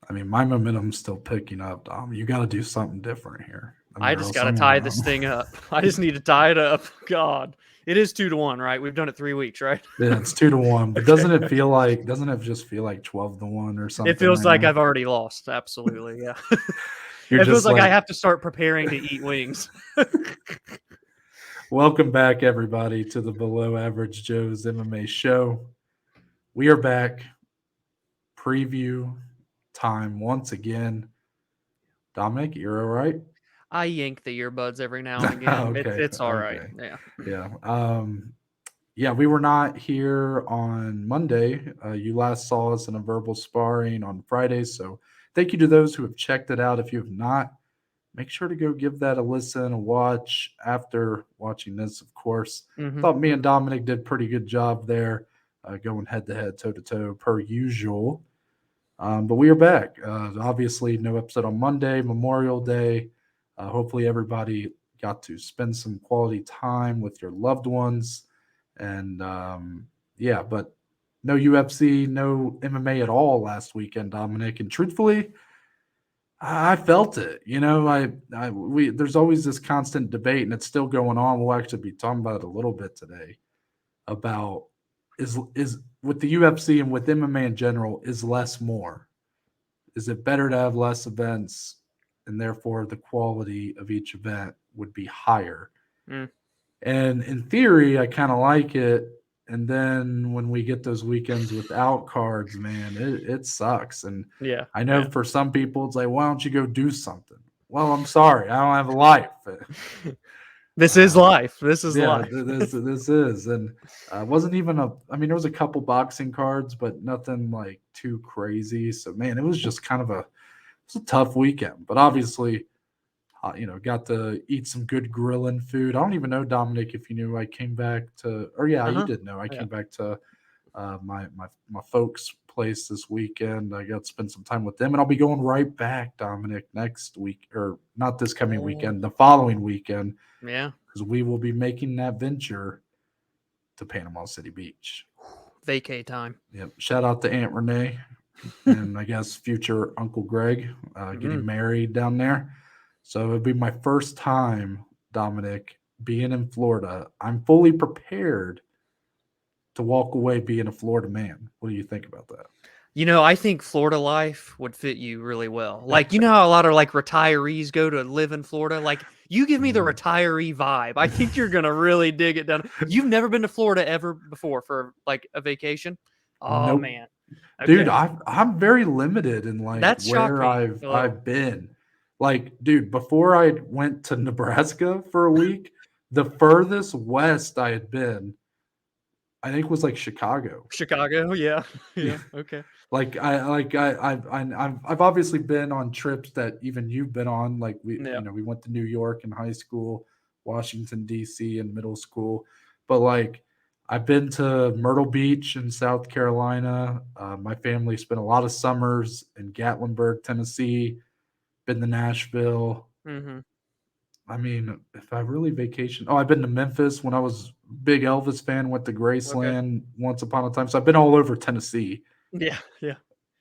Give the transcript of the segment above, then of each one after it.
I mean, my momentum's still picking up, Dom. You got to do something different here. I mean, I or just else got to I'm tie gonna. this thing up. I just need to tie it up. God, it is 2-1, right? We've done it 3 weeks, right? Yeah, it's 2-1. But Okay. doesn't it just feel like 12-1 or It something feels right like now? I've already lost. Absolutely, yeah. You're It feels just like I like, have to start preparing to eat wings. welcome back, everybody, to the Below Average Joe's MMA show. We are back. Preview time once again. Dominic, you're all right? I yank the earbuds every now and again. Okay. It's all right. Okay. Yeah. Yeah. Yeah, we were not here on Monday. You last saw us in a verbal sparring on Friday. So thank you to those who have checked it out. If you have not, make sure to go give that a listen, a watch after watching this, of course. Thought me and Dominic did pretty good job there, going head to head, toe to toe, per usual. But we are back. Obviously, no episode on Monday, Memorial Day. Hopefully, everybody got to spend some quality time with your loved ones. And yeah, but no UFC, no MMA at all last weekend, Dominic. And truthfully, I felt it. There's always this constant debate, and it's still going on. We'll actually be talking about it a little bit today about is with the UFC and with MMA in general, is less more? Is it better to have less events and therefore the quality of each event would be higher? Mm. And in theory, I kind of like it. And then when we get those weekends without cards, man, it sucks. And Yeah. I know for some people, it's like, why don't you go do something? Well, I'm sorry, I don't have a life. This is life. This is Yeah, life. this is, and wasn't even a. I mean, there was a couple boxing cards, but nothing like too crazy. So, man, it was just kind of a tough weekend. But obviously, got to eat some good grilling food. I don't even know, Dominic, if you knew I came back to, or yeah, you did know I Yeah. came back to my folks' place this weekend. I got to spend some time with them, and I'll be going right back, Dominic, next week, or not this coming weekend, the following weekend, Yeah. because we will be making that venture to Panama City Beach. Vacay time. Yep. Shout out to Aunt Renee and I guess future Uncle Greg getting married down there. So it'll be my first time, Dominic, being in Florida. I'm fully prepared to walk away being a Florida man. What do you think about that? I think Florida life would fit you really well. Like, how a lot of like retirees go to live in Florida? Like, you give me the retiree vibe. I think you're going to really dig it down. You've never been to Florida ever before for like a vacation? Oh, Nope. man. Dude, Okay. I'm very limited in like That shocked where me I've a little. I've been. Like, dude, before I went to Nebraska for a week, the furthest west I had been, I think was like Chicago. Chicago, yeah. Yeah, okay. I've obviously been on trips that even you've been on. Like Yeah. we went to New York in high school, Washington D.C. in middle school, but like I've been to Myrtle Beach in South Carolina. My family spent a lot of summers in Gatlinburg, Tennessee. Been to Nashville. Mm-hmm. I mean, if I really vacation, I've been to Memphis when I was a big Elvis fan. Went to Okay. Graceland once upon a time, so I've been all over Tennessee. Yeah, yeah.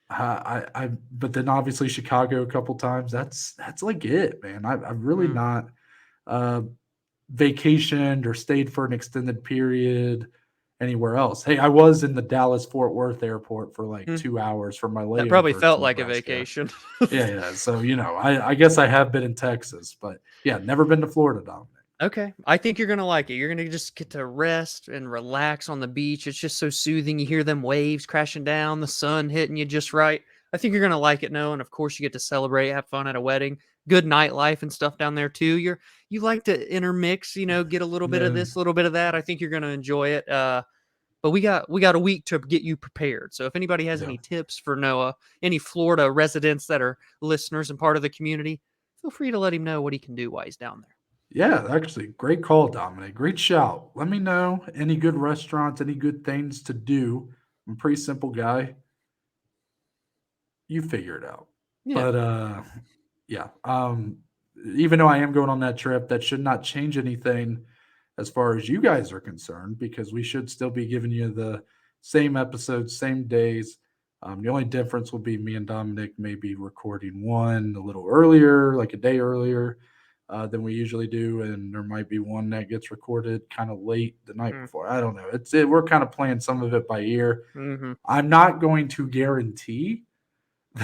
But then obviously Chicago a couple times. That's like it, man. I've really Mm. not uh, vacationed or stayed for an extended period anywhere else. Hey, I was in the Dallas Fort Worth airport for like Mm. 2 hours for my That probably layover to felt like a Nebraska. vacation. Yeah. So I guess I have been in Texas, but yeah, never been to Florida, Dominic. Okay. I think you're going to like it. You're going to just get to rest and relax on the beach. It's just so soothing. You hear them waves crashing down, the sun hitting you just right. I think you're going to like it, Noah. And of course, you get to celebrate, have fun at a wedding, good nightlife and stuff down there too. You like to intermix, get a little bit of Yeah. this, a little bit of that. I think you're going to enjoy it. But we got a week to get you prepared. So if anybody has any tips for Noah, any Florida residents that are listeners and part of the community, feel free to let him know what he can do while he's down there. Yeah, actually, great call, Dominic. Great shout. Let me know any good restaurants, any good things to do. I'm a pretty simple guy. You figure it out. Yeah. But yeah. Even though I am going on that trip, that should not change anything as far as you guys are concerned, because we should still be giving you the same episodes, same days. The only difference will be me and Dominic may be recording one a little earlier, like a day earlier than we usually do, and there might be one that gets recorded kind of late the night Mm. before. I don't know. We're kind of playing some of it by ear. Mm-hmm. I'm not going to guarantee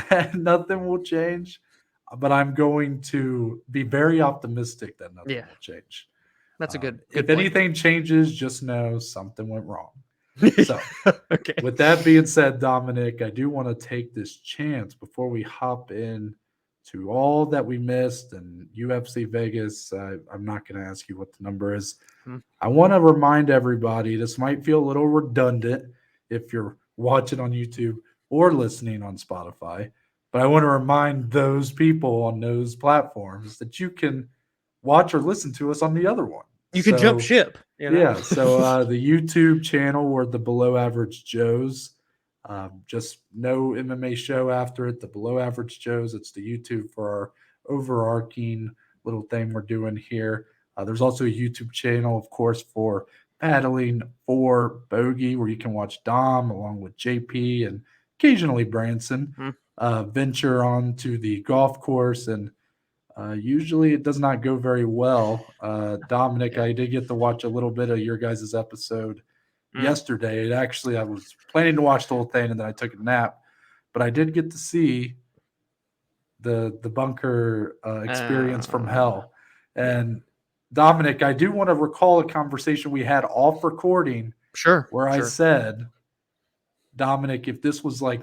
that nothing will change, but I'm going to be very optimistic that nothing Yeah, will change. that's a good If point. anything changes, just know something went wrong. So, Okay. with that being said, Dominic, I do want to take this chance before we hop in to all that we missed and UFC Vegas. I'm not going to ask you what the number is. Hmm. I want to remind everybody this might feel a little redundant if you're watching on YouTube or listening on Spotify, but I want to remind those people on those platforms that you can watch or listen to us on the other one. You can jump So, ship. yeah, so the YouTube channel or the Below Average Joes, just no MMA show after it. The Below Average Joes, it's the YouTube for our overarching little thing we're doing here. There's also a YouTube channel, of course, for Battling for Bogey, where you can watch Dom along with JP and occasionally Branson Hmm. venture onto the golf course. And usually it does not go very well. Dominic, Yeah. I did get to watch a little bit of your guys' episode Mm. yesterday. It actually, I was planning to watch the whole thing and then I took a nap, but I did get to see the bunker experience from hell. Yeah. And Dominic, I do want to recall a conversation we had off recording Sure. where I Sure. said, Dominic, if this was like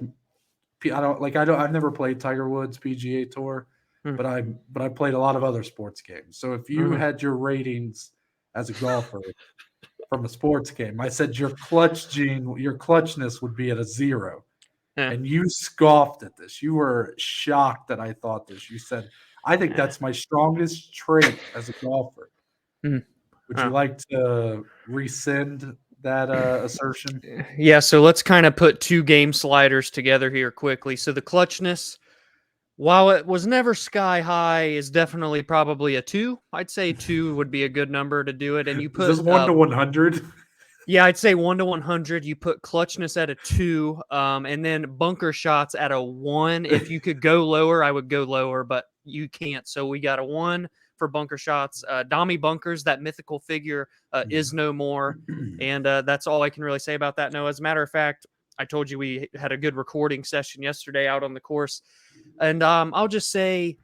I've never played Tiger Woods PGA Tour, Mm. but I played a lot of other sports games. So if you Mhm. had your ratings as a golfer from a sports game, I said your clutchness would be at a 0. Yeah. And you scoffed at this. You were shocked that I thought this. You said, "I think Yeah. that's my strongest trait as a golfer." Mhm. Would you Oh. like to rescind that assertion? Yeah, so let's kind of put two game sliders together here quickly. So the clutchness, while it was never sky high, is definitely probably a 2. I'd say 2 would be a good number to do it. And you Is this put 1 to 100? yeah, I'd say 1 to 100. You put clutchness at a 2, and then bunker shots at a 1. If you could go lower, I would go lower, but you can't. So we got a 1 for bunker shots. Dommy Bunkers, that mythical figure, is no more, and that's all I can really say about that. No, as a matter of fact, I told you we had a good recording session yesterday out on the course, and I'll just say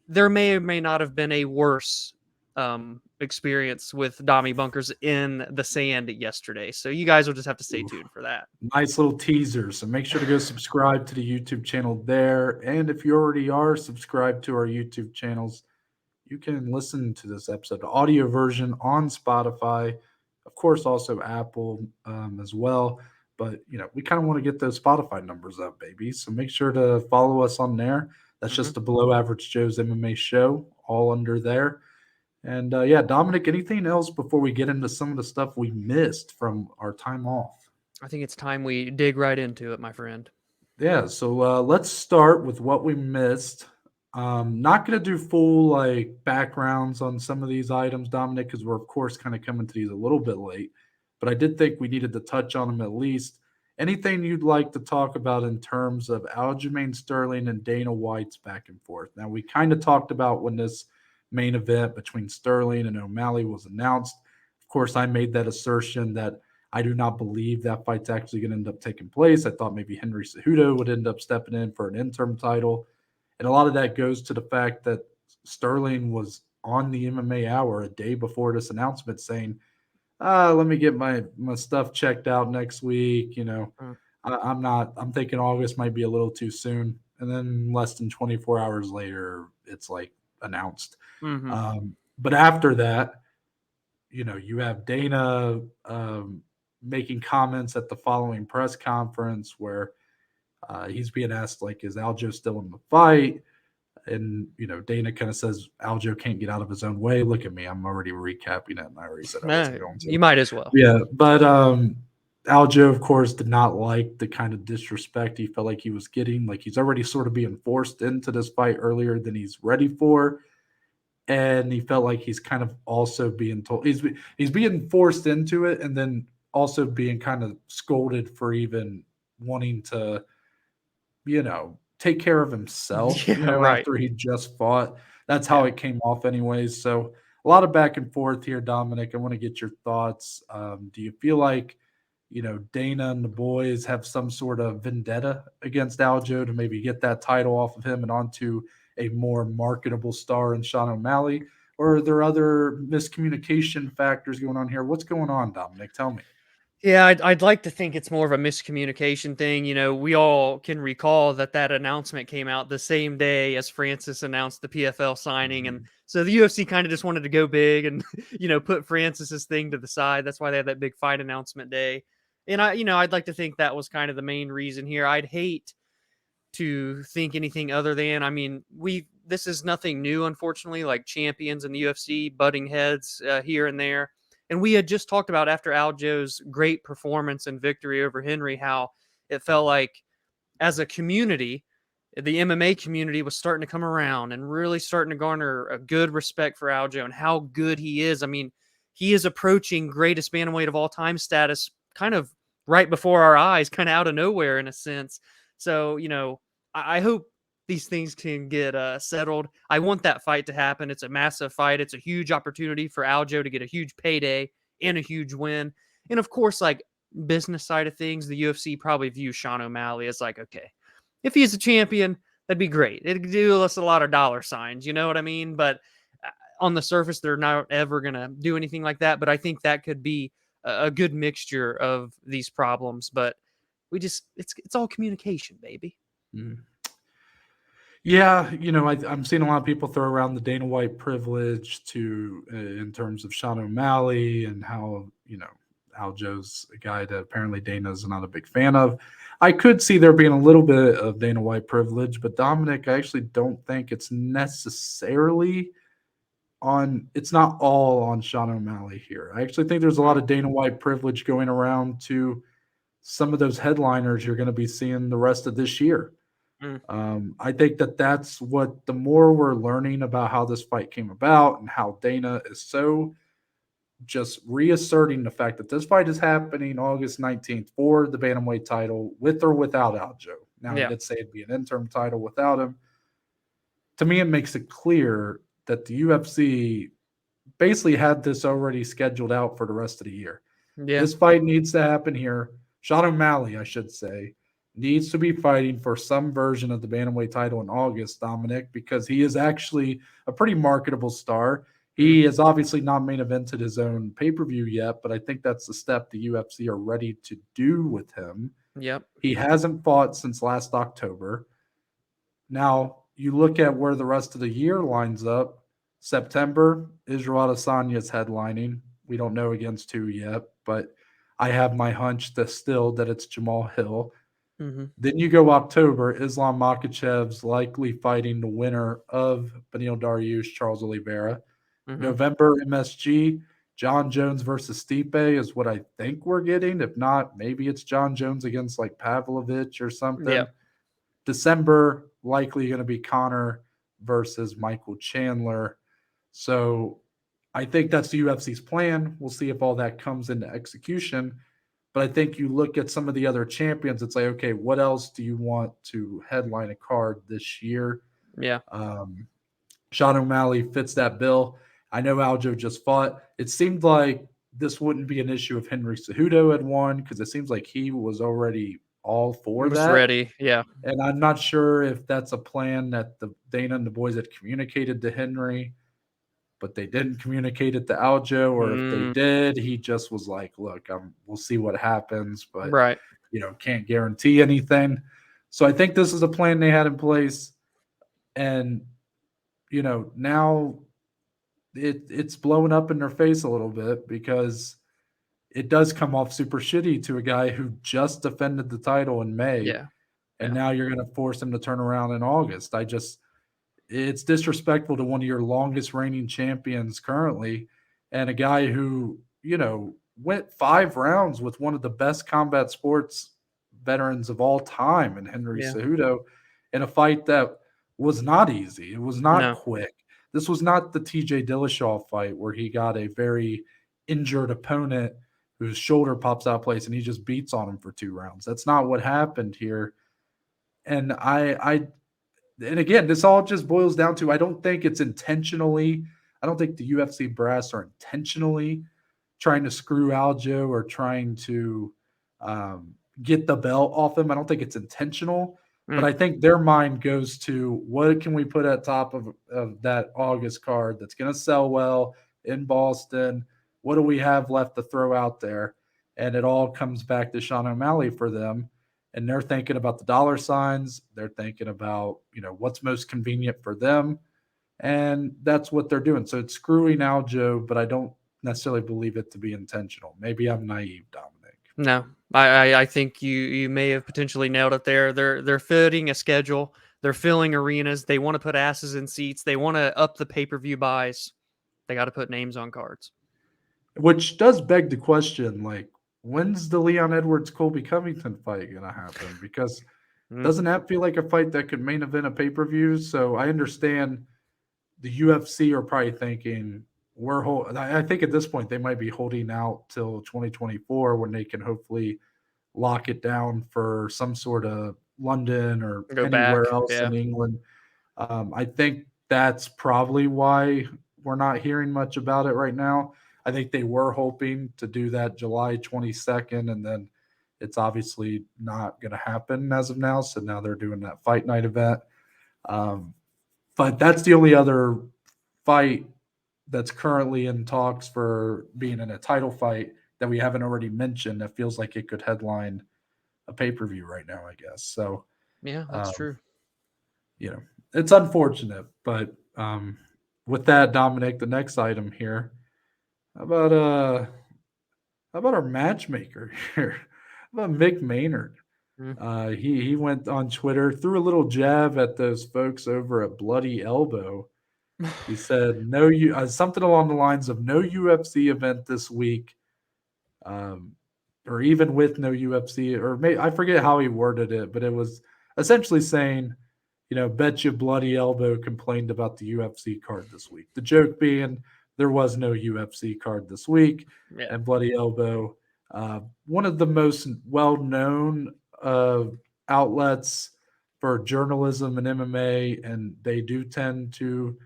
there may or may not have been a worse experience with Dommy Bunkers in the sand yesterday. So you guys will just have to stay tuned for that. Nice little teaser. So make sure to go subscribe to the YouTube channel there. And if you already are subscribed to our YouTube channels, you can listen to this episode, the audio version on Spotify, of course, also Apple as well. But we kind of want to get those Spotify numbers up, baby. So make sure to follow us on there. That's Mhm. just the Below Average Joe's MMA show, all under there. And yeah, Dominic, anything else before we get into some of the stuff we missed from our time off? I think it's time we dig right into it, my friend. Yeah, so let's start with what we missed. Not going to do full like backgrounds on some of these items, Dominic, because we're of course kind of coming to these a little bit late. But I did think we needed to touch on them at least. Anything you'd like to talk about in terms of Aljamain Sterling and Dana White's back and forth? Now we kind of talked about when this main event between Sterling and O'Malley was announced. Of course, I made that assertion that I do not believe that fight's actually going to end up taking place. I thought maybe Henry Cejudo would end up stepping in for an interim title. And a lot of that goes to the fact that Sterling was on the MMA Hour a day before this announcement saying, let me get my stuff checked out next week. Mm. I'm thinking August might be a little too soon. And then less than 24 hours later, it's like announced. Mm-hmm. But after that, you have Dana making comments at the following press conference where he's being asked, like, is Aljo still in the fight? And, Dana kind of says Aljo can't get out of his own way. Look at me. I'm already recapping it. And I already said I wasn't going to. You might as well. Yeah. But Aljo, of course, did not like the kind of disrespect he felt like he was getting. Like he's already sort of being forced into this fight earlier than he's ready for. And he felt like he's kind of also being told he's being forced into it and then also being kind of scolded for even wanting to take care of himself, Yeah, right. after he just fought. That's how Yeah. it came off anyways. So a lot of back and forth here, Dominic. I want to get your thoughts. Do you feel like, Dana and the boys have some sort of vendetta against Aljo to maybe get that title off of him and onto a more marketable star in Sean O'Malley? Or are there other miscommunication factors going on here? What's going on, Dominic? Tell me. Yeah, I'd like to think it's more of a miscommunication thing. We all can recall that announcement came out the same day as Francis announced the PFL signing, and Mhm. so the UFC kind of just wanted to go big and put Francis's thing to the side. That's why they had that big fight announcement day, and I'd like to think that was kind of the main reason here. I'd hate to think anything other than, I mean, this is nothing new, unfortunately, like champions in the UFC butting heads here and there. And we had just talked about after Aljo's great performance and victory over Henry, how it felt like as a community, the MMA community was starting to come around and really starting to garner a good respect for Aljo and how good he is. I mean, he is approaching greatest bantamweight of all time status kind of right before our eyes, kind of out of nowhere in a sense. So, I hope these things can get settled. I want that fight to happen. It's a massive fight. It's a huge opportunity for Aljo to get a huge payday and a huge win. And of course, like business side of things, the UFC probably views Sean O'Malley as like, okay, if he's a champion, that'd be great. It'd do us a lot of dollar signs, you know what I mean? But on the surface, they're not ever gonna do anything like that. But I think that could be a good mixture of these problems. But it's all communication, baby. Mhm. Yeah, I'm seeing a lot of people throw around the Dana White privilege in terms of Sean O'Malley and how, Aljo's a guy that apparently Dana's not a big fan of. I could see there being a little bit of Dana White privilege, but Dominic, I actually don't think it's necessarily it's not all on Sean O'Malley here. I actually think there's a lot Mm, of Dana White privilege going around to some of those headliners you're going to be seeing the rest of this year. mm, I think that's what the more we're learning about how this fight came about and how Dana is so just reasserting the fact that this fight is happening August 19th for the bantamweight title with or without Aljo. Now, he yeah, did say it'd be an interim title without him. To me, it makes it clear that the UFC basically had this already scheduled out for the rest of the year. yeah, This fight needs to happen here. Sean O'Malley, I should say, needs to be fighting for some version of the bantamweight title in August, Dominic, because he is actually a pretty marketable star. mm, He has obviously not main evented his own pay per view yet, but I think that's the step the UFC are ready to do with him. yep, He hasn't fought since last October. Now, you look at where the rest of the year lines up. September, Israel Adesanya is headlining. We don't know against who yet, but I have my hunch that it's Jamal Hill. hmm, Then you go October, Islam Makhachev's likely fighting the winner of Beneil Dariush, Charles Oliveira. hmm, November, MSG, John Jones versus Stipe is what I think we're getting. If not, maybe it's John Jones against like Pavlovich or something. yep, December, likely going to be Connor versus Michael Chandler. So I think that's the UFC's plan. We'll see if all that comes into execution. But I think you look at some of the other champions, it's like, okay, what else do you want to headline a card this year? yeah, Um, Sean O'Malley fits that bill. I know Aljo just fought. It seemed like this wouldn't be an issue if Henry Cejudo had won because it seems like he was already all for was that. ready. Yeah, And I'm not sure if that's a plan that the Dana and the boys had communicated to Henry, but they didn't communicate it to Aljo, or if they mm, did, he just was like, "Look, we'll see what happens, but right, can't guarantee anything." So I think this is a plan they had in place, and now it's blowing up in their face a little bit because it does come off super shitty to a guy who just defended the title in May, yeah, and yeah, now you're going to force him to turn around in August. It's disrespectful to one of your longest reigning champions currently, and a guy who, went 5 rounds with one of the best combat sports veterans of all time in Henry yeah, Cejudo in a fight that was not easy. It was not no, quick. This was not the TJ Dillashaw fight where he got a very injured opponent whose shoulder pops out of place and he just beats on him for 2 rounds. That's not what happened here. And and again, this all just boils down to I don't think it's intentionally. I don't think the UFC brass are intentionally trying to screw Aljo or trying to get the belt off him. I don't think it's intentional, but Mm. I think their mind goes to what can we put at top of that August card that's going to sell well in Boston? What do we have left to throw out there? And it all comes back to Sean O'Malley for them. And they're thinking about the dollar signs. They're thinking about, what's most convenient for them. And that's what they're doing. So it's screwing Aljo, but I don't necessarily believe it to be intentional. Maybe I'm naive, Dominic. No, I think you may have potentially nailed it there. They're fitting a schedule. They're filling arenas. They want to put asses in seats. They want to up the pay-per-view buys. They got to put names on cards. Which does beg the question, like, when's the Leon Edwards Colby Covington fight going to happen? Because doesn't that feel like a fight that could main event a pay-per-view? So I understand the UFC are probably thinking I think at this point they might be holding out till 2024 when they can hopefully lock it down for some sort of London or Go anywhere back. else Yeah. in England. I think that's probably why we're not hearing much about it right now. I think they were hoping to do that July 22nd, and then it's obviously not going to happen as of now. So now they're doing that fight night event. But that's the only other fight that's currently in talks for being in a title fight that we haven't already mentioned that feels like it could headline a pay-per-view right now, I guess. So, Yeah, that's true. It's unfortunate, but with that, Dominic, the next item here, how about our matchmaker here? How about Mick Maynard? Mm. He went on Twitter, threw a little jab at those folks over at Bloody Elbow. He said, "No, something along the lines of no UFC event this week, or even with no UFC, or I forget how he worded it, but it was essentially saying, bet you Bloody Elbow complained about the UFC card this week. The joke being there was no UFC card this week, Yeah. and Bloody Elbow, one of the most well-known outlets for journalism and MMA, and they do tend to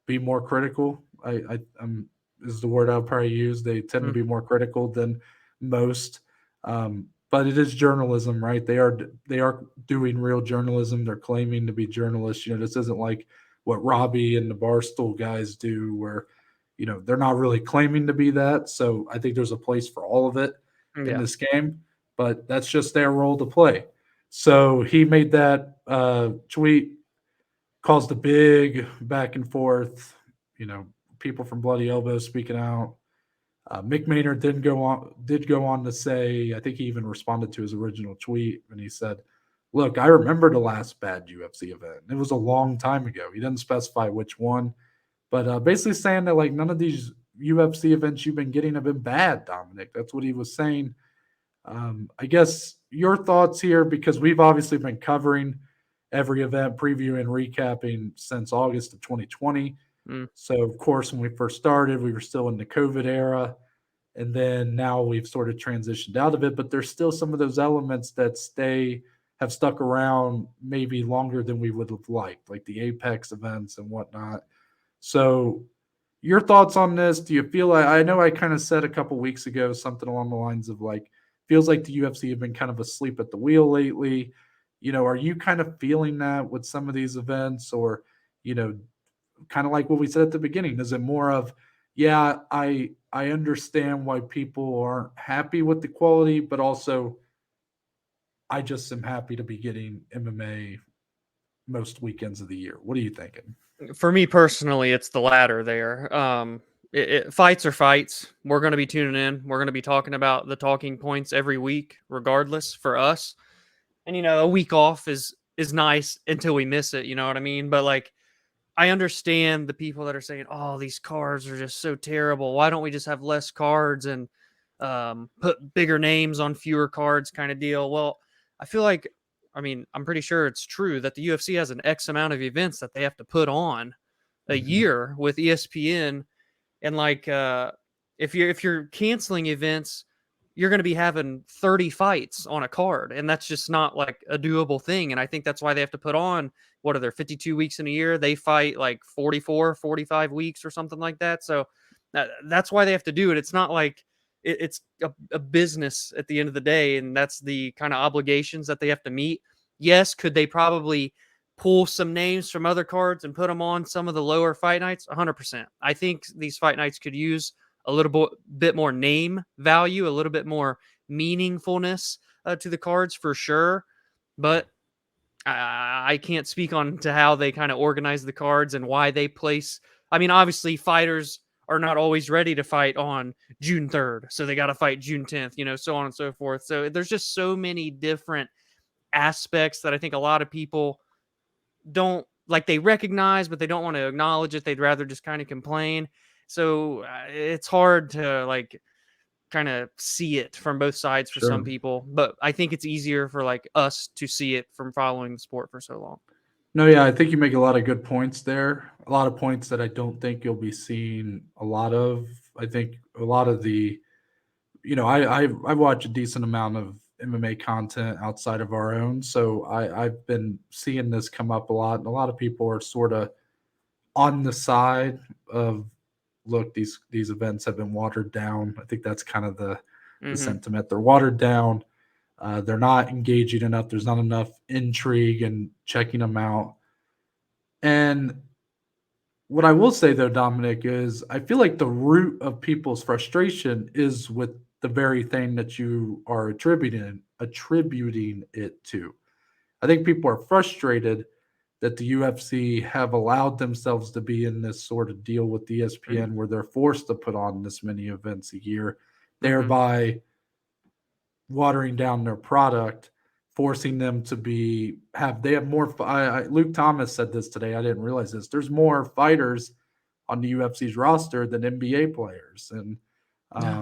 be more critical. Is the word I'll probably use. They tend to be more critical than most. But it is journalism, right? They are doing real journalism. They're claiming to be journalists. This isn't like what Robbie and the Barstool guys do, where they're not really claiming to be that. So I think there's a place for all of it in Yeah. this game, but that's just their role to play. So he made that tweet, caused a big back and forth. People from Bloody Elbow speaking out. Mick Maynard did go on to say, I think he even responded to his original tweet, and he said, "Look, I remember the last bad UFC event. It was a long time ago." He didn't specify which one, but basically saying that like none of these UFC events you've been getting have been bad, Dominic. That's what he was saying. I guess your thoughts here, because we've obviously been covering every event, previewing, recapping since August of 2020. Mm. So, of course, when we first started, we were still in the COVID era. And then now we've sort of transitioned out of it, but there's still some of those elements that have stuck around maybe longer than we would have liked, like the Apex events and whatnot. So, your thoughts on this? Do you feel like, I know I kind of said a couple weeks ago something along the lines of like, feels like the UFC have been kind of asleep at the wheel lately. Are you kind of feeling that with some of these events, or, kind of like what we said at the beginning? Is it more of, yeah, I understand why people aren't happy with the quality, but also I just am happy to be getting MMA most weekends of the year. What are you thinking? For me personally, it's the latter there. Fights are fights. We're going to be tuning in. We're going to be talking about the talking points every week, regardless for us. And a week off is nice until we miss it. You know what I mean? But like, I understand the people that are saying, "Oh, these cards are just so terrible. Why don't we just have less cards and put bigger names on fewer cards?" Kind of deal. Well, I feel like, I'm pretty sure it's true that the UFC has an X amount of events that they have to put on a year with ESPN, and like if you're canceling events, you're going to be having 30 fights on a card, and that's just not like a doable thing. And I think that's why they have to put on, what are there, 52 weeks in a year? They fight like 44, 45 weeks or something like that. So that's why they have to do it. It's not like it's a business at the end of the day, and that's the kind of obligations that they have to meet. Yes, could they probably pull some names from other cards and put them on some of the lower fight nights? 100%. I think these fight nights could use a little bit more name value, a little bit more meaningfulness to the cards for sure. But I can't speak on to how they kind of organize the cards and why they place. I mean, obviously, fighters are not always ready to fight on June 3rd, so they got to fight June 10th, so on and so forth. So there's just so many different aspects that I think a lot of people don't like, they recognize, but they don't want to acknowledge it. They'd rather just kind of complain. So it's hard to like kind of see it from both sides for some Sure. people, but I think it's easier for like us to see it from following the sport for so long. No, yeah, I think you make a lot of good points there. A lot of points that I don't think you'll be seeing a lot of. I think a lot of the, I watch a decent amount of MMA content outside of our own, so I've been seeing this come up a lot, and a lot of people are sort of on the side of, look, these events have been watered down. I think that's kind of the sentiment. They're watered down. They're not engaging enough. There's not enough intrigue and checking them out. And what I will say though, Dominic, is I feel like the root of people's frustration is with the very thing that you are attributing it to. I think people are frustrated that the UFC have allowed themselves to be in this sort of deal with ESPN where they're forced to put on this many events a year, thereby watering down their product, forcing them to they have more. Luke Thomas said this today. I didn't realize this. There's more fighters on the UFC's roster than NBA players, and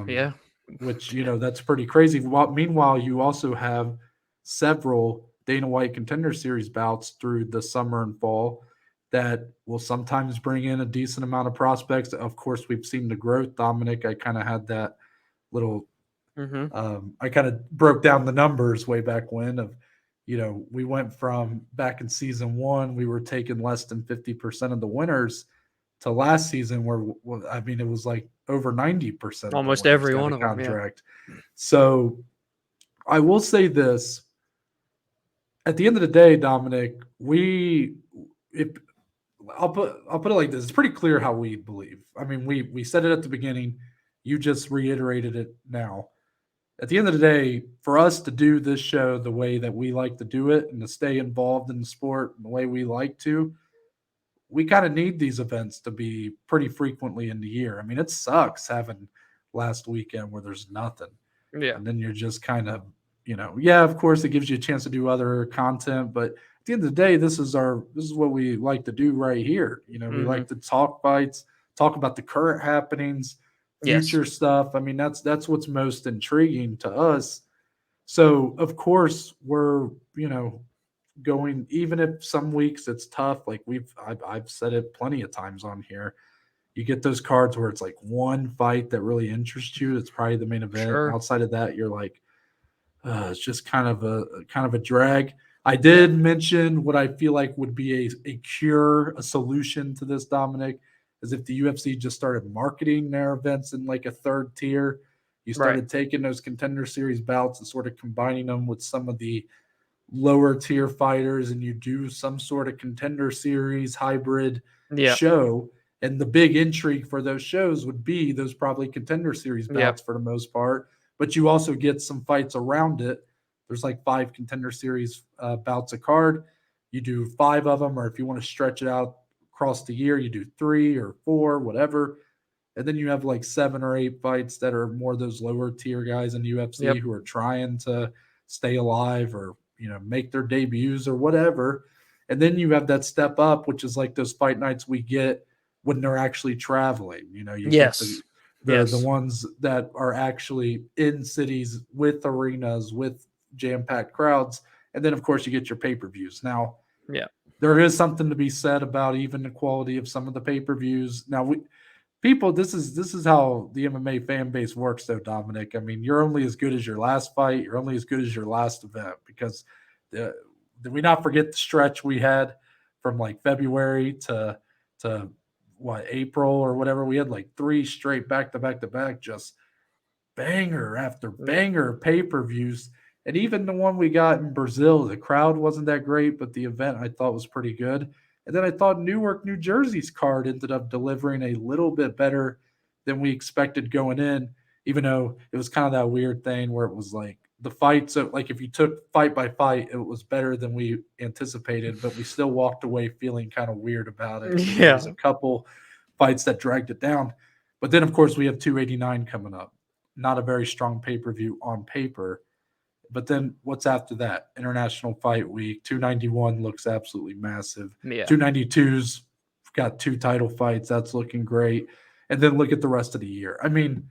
Yeah. which that's pretty crazy. Meanwhile, you also have several Dana White Contender Series bouts through the summer and fall that will sometimes bring in a decent amount of prospects. Of course, we've seen the growth. Dominic, I kind of had that little. I kind of broke down the numbers way back when of, we went from back in season 1, we were taking less than 50% of the winners to last season where, I mean, it was like over 90% of Almost the winners every got one a of them. Yeah. contract. So I will say this. At the end of the day, Dominic, I'll put it like this. It's pretty clear how we believe. I mean, we said it at the beginning. You just reiterated it now. At the end of the day, for us to do this show the way that we like to do it and to stay involved in the sport the way we like to, we kind of need these events to be pretty frequently in the year. I mean, it sucks having last weekend where there's nothing. Yeah. And then you're just kind of, yeah, of course it gives you a chance to do other content, but at the end of the day, this is what we like to do right here. We like to talk fights, talk about the current happenings, future stuff. I mean, that's what's most intriguing to us. So of course we're, going, even if some weeks it's tough, like I've said it plenty of times on here. You get those cards where it's like one fight that really interests you. It's probably the main event. Sure. Outside of that, you're like, it's just kind of a drag. I did mention what I feel like would be a cure, a solution to this, Dominic, is if the UFC just started marketing their events in like a third tier. You started taking those Contender Series bouts and sort of combining them with some of the lower tier fighters, and you do some sort of Contender Series hybrid show. And the big intrigue for those shows would be those probably Contender Series bouts for the most part, but you also get some fights around it. There's like 5 Contender Series bouts a card. You do 5 of them, or if you want to stretch it out across the year, you do 3 or 4, whatever. And then you have like 7 or 8 fights that are more those lower tier guys in the UFC who are trying to stay alive or, make their debuts or whatever. And then you have that step up, which is like those fight nights we get when they're actually traveling. You get the ones that are actually in cities with arenas, with jam-packed crowds. And then, of course, you get your pay-per-views. Now, there is something to be said about even the quality of some of the pay-per-views. Now, people, this is how the MMA fan base works, though, Dominic. I mean, you're only as good as your last fight. You're only as good as your last event because the, did we not forget the stretch we had from like February to what April or whatever? We had like 3 straight back to back to back, just banger after Yeah. banger pay-per-views. And even the one we got in Brazil, the crowd wasn't that great, but the event I thought was pretty good. And then I thought Newark, New Jersey's card ended up delivering a little bit better than we expected going in, even though it was kind of that weird thing where it was like the fights, so like if you took fight by fight, it was better than we anticipated, but we still walked away feeling kind of weird about it because there was Yeah. a couple fights that dragged it down. But then, of course, we have 289 coming up. Not a very strong pay per view on paper. But then what's after that? International Fight Week. 291 looks absolutely massive. Yeah. 292's got 2 title fights. That's looking great. And then look at the rest of the year. I mean,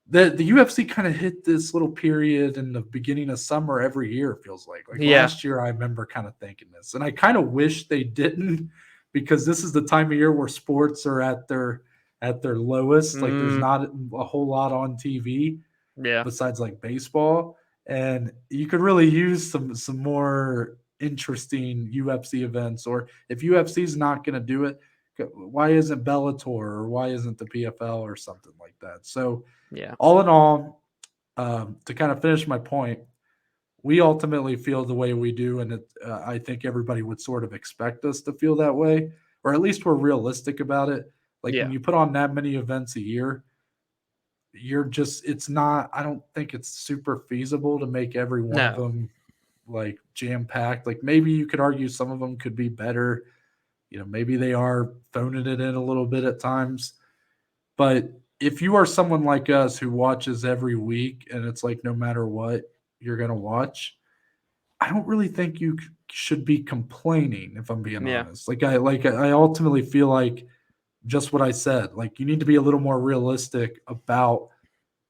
the UFC kind of hit this little period in the beginning of summer every year, it feels like. Like Yeah. last year, I remember kind of thinking this. And I kind of wish they didn't because this is the time of year where sports are at their lowest. Like there's not a whole lot on TV Yeah. besides like baseball, and you could really use some more interesting UFC events. Or if UFC's not going to do it, why isn't Bellator or why isn't the PFL or something like that? So Yeah. all in all, to kind of finish my point, we ultimately feel the way we do, and I think everybody would sort of expect us to feel that way, or at least we're realistic about it. Like Yeah. when you put on that many events a year, it's not. I don't think it's super feasible to make every one of No. them like jam packed. Like maybe you could argue some of them could be better. Maybe they are phoning it in a little bit at times, but if you are someone like us who watches every week and it's like no matter what you're going to watch, I don't really think you should be complaining if I'm being Yeah. honest. I ultimately feel like just what I said, like you need to be a little more realistic about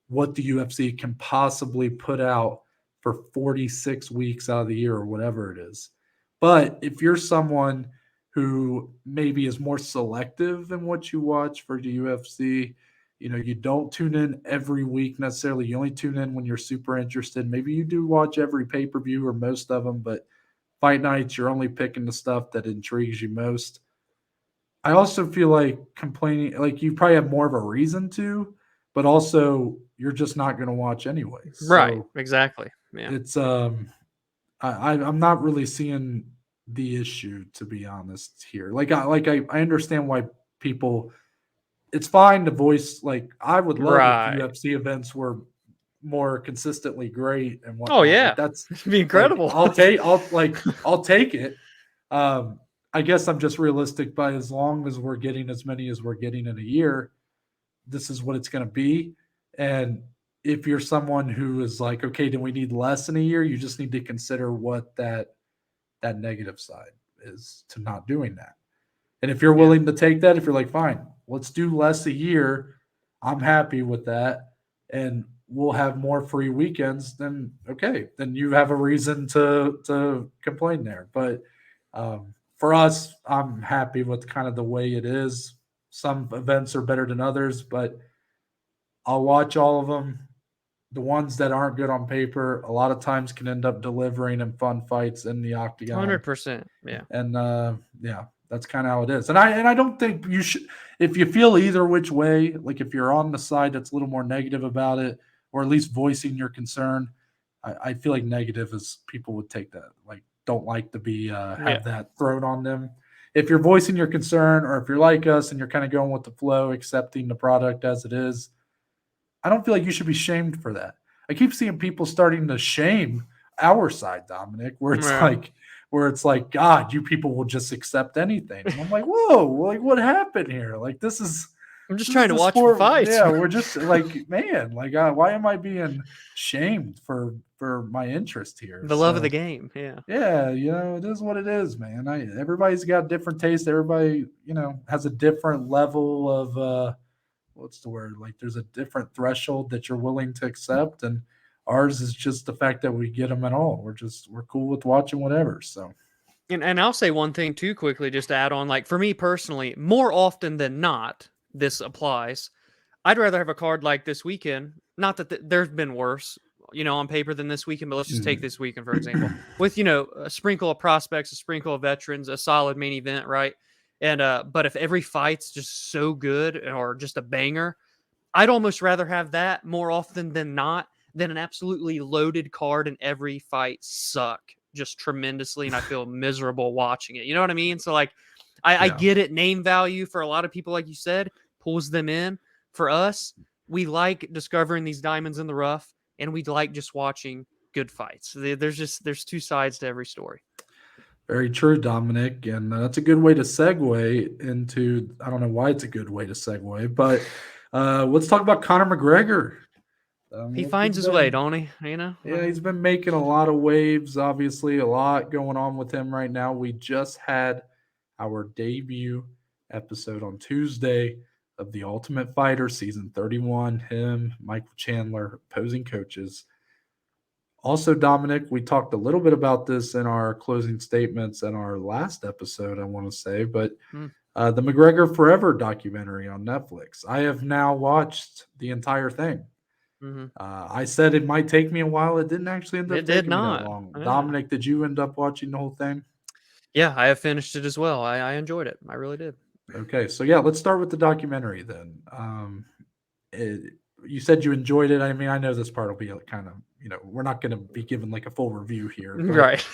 what the UFC can possibly put out for 46 weeks out of the year or whatever it is. But if you're someone who maybe is more selective in what you watch for the UFC, you don't tune in every week necessarily. You only tune in when you're super interested. Maybe you do watch every pay per view or most of them, but fight nights, you're only picking the stuff that intrigues you most. I also feel like complaining, like you probably have more of a reason to, but also you're just not going to watch anyways. Right. So Exactly. Yeah. it's I'm not really seeing the issue, to be honest here. I understand why people. It's fine to voice, like I would love if Right. UFC events were more consistently great and Oh whatnot. yeah. Like that's It'd be like incredible. I'll take it. I guess I'm just realistic, by as long as we're getting as many as we're getting in a year, this is what it's going to be. And if you're someone who is like, okay, do we need less in a year? You just need to consider what that negative side is to not doing that. And if you're Yeah. willing to take that, if you're like, fine, let's do less a year, I'm happy with that. And we'll have more free weekends, then okay, then you have a reason to complain there. But for us, I'm happy with kind of the way it is. Some events are better than others, but I'll watch all of them. The ones that aren't good on paper, a lot of times can end up delivering in fun fights in the octagon. 100%. Yeah. And yeah, that's kind of how it is. And I don't think you should, if you feel either which way, like if you're on the side that's a little more negative about it, or at least voicing your concern, I feel like negative is people would take that, like don't like to be Yeah. have that thrown on them. If you're voicing your concern, or if you're like us and you're kind of going with the flow, accepting the product as it is, I don't feel like you should be shamed for that. I keep seeing people starting to shame our side, Dominic, Yeah. where it's like, God, you people will just accept anything. And I'm like, whoa, like what happened here? Like I'm just this is trying to the watch some sport. fights. Yeah, we're just like, man, like why am I being shamed for my interest here? The love of the So game. Yeah. yeah, it is what it is, man. Everybody's got different taste. Everybody, has a different level of what's the word? Like there's a different threshold that you're willing to accept, and ours is just the fact that we get them at all. We're cool with watching whatever. So And I'll say one thing too quickly, just to add on. Like for me personally, more often than not, this applies. I'd rather have a card like this weekend. Not that there's been worse, on paper than this weekend, but let's just take this weekend for example, with a sprinkle of prospects, a sprinkle of veterans, a solid main event, right? And but if every fight's just so good or just a banger, I'd almost rather have that more often than not than an absolutely loaded card and every fight suck just tremendously, and I feel miserable watching it. You know what I mean? So like, I Yeah. get it. Name value for a lot of people, like you said, pulls them in. For us, we like discovering these diamonds in the rough, and we like just watching good fights. There's two sides to every story. Very true, Dominic. And that's a good way to segue into, I don't know why it's a good way to segue, but let's talk about Conor McGregor. He finds his way, don't he? Yeah, he's been making a lot of waves, obviously, a lot going on with him right now. We just had our debut episode on Tuesday of The Ultimate Fighter, season 31. Him, Michael Chandler, opposing coaches. Also, Dominic, we talked a little bit about this in our closing statements in our last episode, I want to say, but the McGregor Forever documentary on Netflix. I have now watched the entire thing. I said it might take me a while. It didn't actually end up taking me that long. Yeah. Dominic, did you end up watching the whole thing? Yeah, I have finished it as well. I enjoyed it. I really did. Okay, so yeah, let's start with the documentary then. You said you enjoyed it. I mean, I know this part will be kind of, we're not going to be given like a full review here, but, right?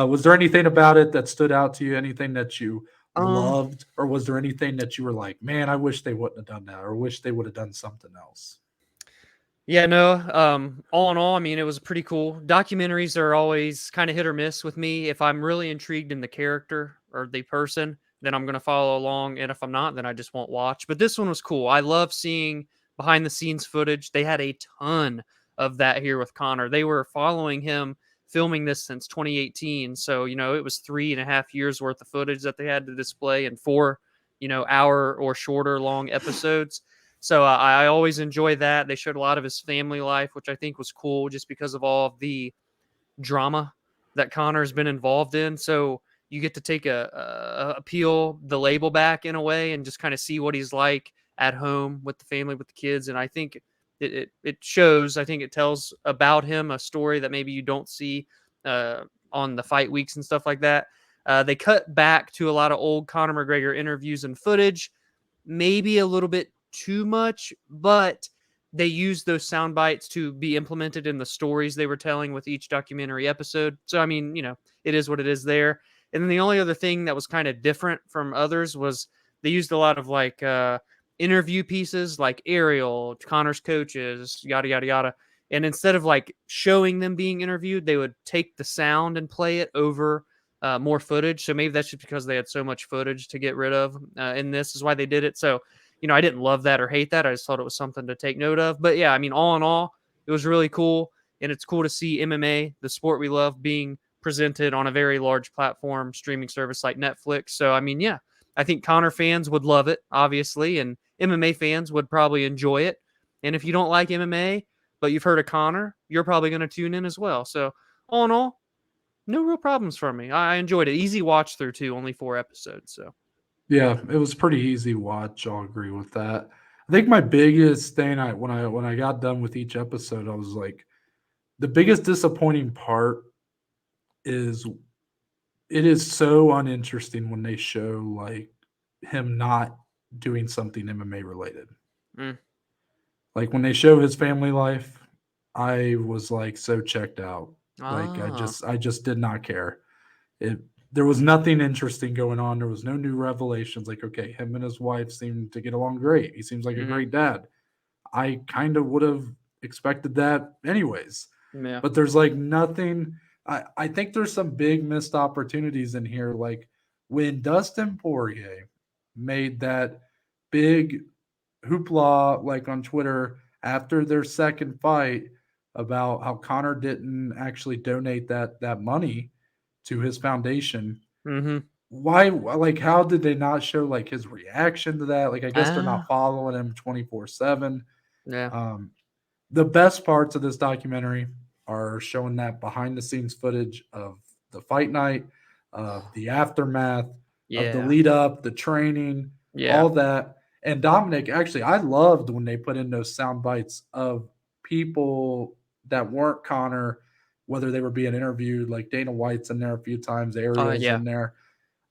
Was there anything about it that stood out to you? Anything that you loved, or was there anything that you were like, man, I wish they wouldn't have done that, or wish they would have done something else? Yeah, no. All in all, I mean, it was pretty cool. Documentaries are always kind of hit or miss with me. If I'm really intrigued in the character or the person, then I'm going to follow along. And if I'm not, then I just won't watch. But this one was cool. I love seeing behind the scenes footage. They had a ton of that here with Conor. They were following him filming this since 2018. So, it was 3.5 years worth of footage that they had to display in 4, hour or shorter long episodes. So I always enjoy that. They showed a lot of his family life, which I think was cool just because of all of the drama that Conor's been involved in. So you get to take peel the label back in a way and just kind of see what he's like at home with the family, with the kids. And I think it shows. I think it tells about him a story that maybe you don't see on the fight weeks and stuff like that. They cut back to a lot of old Conor McGregor interviews and footage, maybe a little bit too much, but they used those sound bites to be implemented in the stories they were telling with each documentary episode. So, I mean, it is what it is there. And then the only other thing that was kind of different from others was they used a lot of like interview pieces like Ariel, Conor's coaches, yada, yada, yada. And instead of like showing them being interviewed, they would take the sound and play it over more footage. So maybe that's just because they had so much footage to get rid of. And this is why they did it. So, I didn't love that or hate that. I just thought it was something to take note of. But yeah, I mean, all in all, it was really cool. And it's cool to see MMA, the sport we love, being presented on a very large platform streaming service like Netflix. So, I mean, yeah, I think Conor fans would love it, obviously. And MMA fans would probably enjoy it. And if you don't like MMA, but you've heard of Conor, you're probably going to tune in as well. So, all in all, no real problems for me. I enjoyed it. Easy watch through, too. Only 4 episodes. So. Yeah, it was pretty easy watch. I'll agree with that. I think my biggest thing, when I got done with each episode, I was like, the biggest disappointing part is it is so uninteresting when they show like him not doing something MMA related. Like when they show his family life, I was like so checked out. Like I just did not care. There was nothing interesting going on. There was no new revelations. Like, okay, him and his wife seem to get along great. He seems like a great dad. I kind of would have expected that anyways. Yeah. But there's like nothing. I think there's some big missed opportunities in here. Like when Dustin Poirier made that big hoopla like on Twitter after their second fight about how Conor didn't actually donate that money to his foundation. Why, like, how did they not show like his reaction to that? Like, I guess they're not following him 24/7. Yeah. The best parts of this documentary are showing that behind the scenes footage of the fight night, of the aftermath, of the lead up, the training, all that. And Dominic, actually, I loved when they put in those sound bites of people that weren't Connor, whether they were being interviewed, like Dana White's in there a few times, Ariel's Yeah. in there.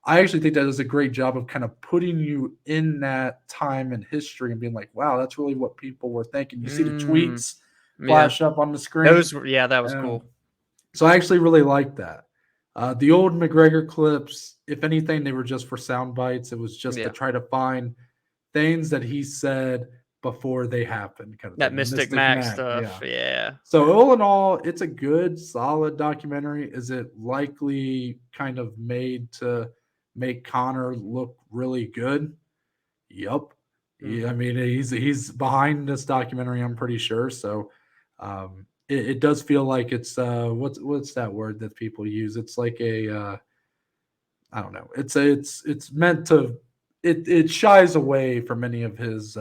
I actually think that does a great job of kind of putting you in that time in history and being like, wow, that's really what people were thinking. You see the tweets Yeah. flash up on the screen. That was cool. So I actually really like that. The old McGregor clips, if anything, they were just for sound bites. It was just to try to find things that he said before they happened, kind of That thing. Mystic Mac stuff. Yeah. So all in all, it's a good, solid documentary. Is it likely kind of made to make Connor look really good? Yep. Yeah, I mean, he's behind this documentary, I'm pretty sure. So it does feel like it's what's that word that people use? It's like a I don't know. It's meant to it shies away from any of his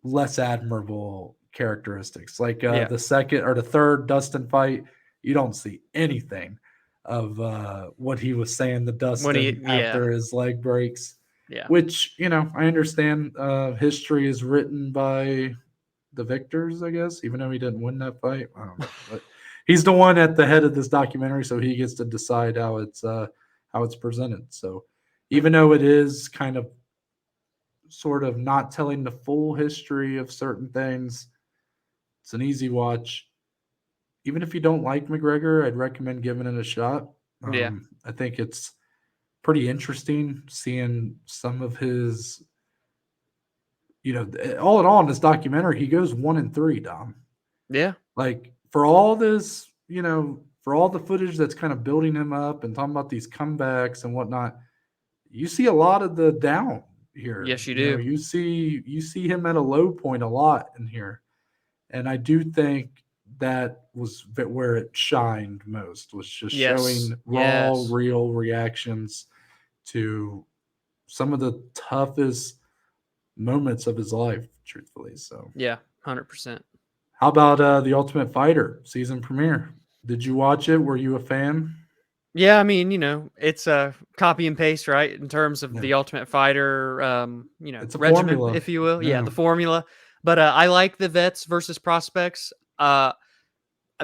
less admirable characteristics. Like the second or the third Dustin fight, you don't see anything of what he was saying to Dustin after his leg breaks. Yeah. Which, I understand history is written by the victors, I guess, even though he didn't win that fight. I don't know. But he's the one at the head of this documentary, so he gets to decide how it's presented. So even though it is kind of sort of not telling the full history of certain things, it's an easy watch. Even if you don't like McGregor, I'd recommend giving it a shot. I think it's pretty interesting seeing some of his, all in all in this documentary, he goes 1-3, Dom. Yeah. Like for all this, for all the footage that's kind of building him up and talking about these comebacks and whatnot, you see a lot of the down here. Yes, you do. You see him at a low point a lot in here. And I do think that was where it shined most, was just showing raw, real reactions to some of the toughest moments of his life, truthfully. So 100%. How about The Ultimate Fighter season premiere? Did you watch it? Were you a fan? Yeah, I mean, it's a copy and paste, right? In terms of the Ultimate Fighter, it's a regimen, formula, if you will. Yeah, the formula. But I like the vets versus prospects.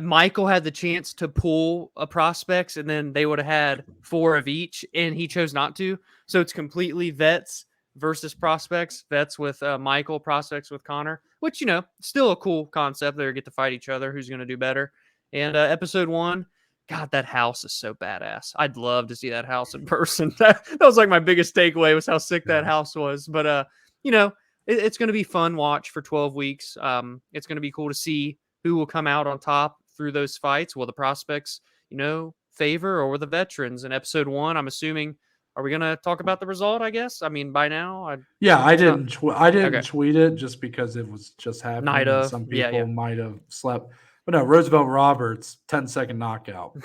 Michael had the chance to pull a prospects, and then they would have had 4 of each, and he chose not to. So it's completely vets versus prospects. Vets with Michael, prospects with Connor, which, still a cool concept. They get to fight each other. Who's going to do better? And episode 1, God, that house is so badass. I'd love to see that house in person. That was like my biggest takeaway was how sick that house was. But, it's going to be fun watch for 12 weeks. It's going to be cool to see who will come out on top through those fights. Will the prospects, favor, or the veterans? In episode 1, I'm assuming, are we going to talk about the result, I guess? I mean, by now. I didn't tweet it just because it was just happening. And some people might have slept. But no, Roosevelt Roberts, 10-second knockout.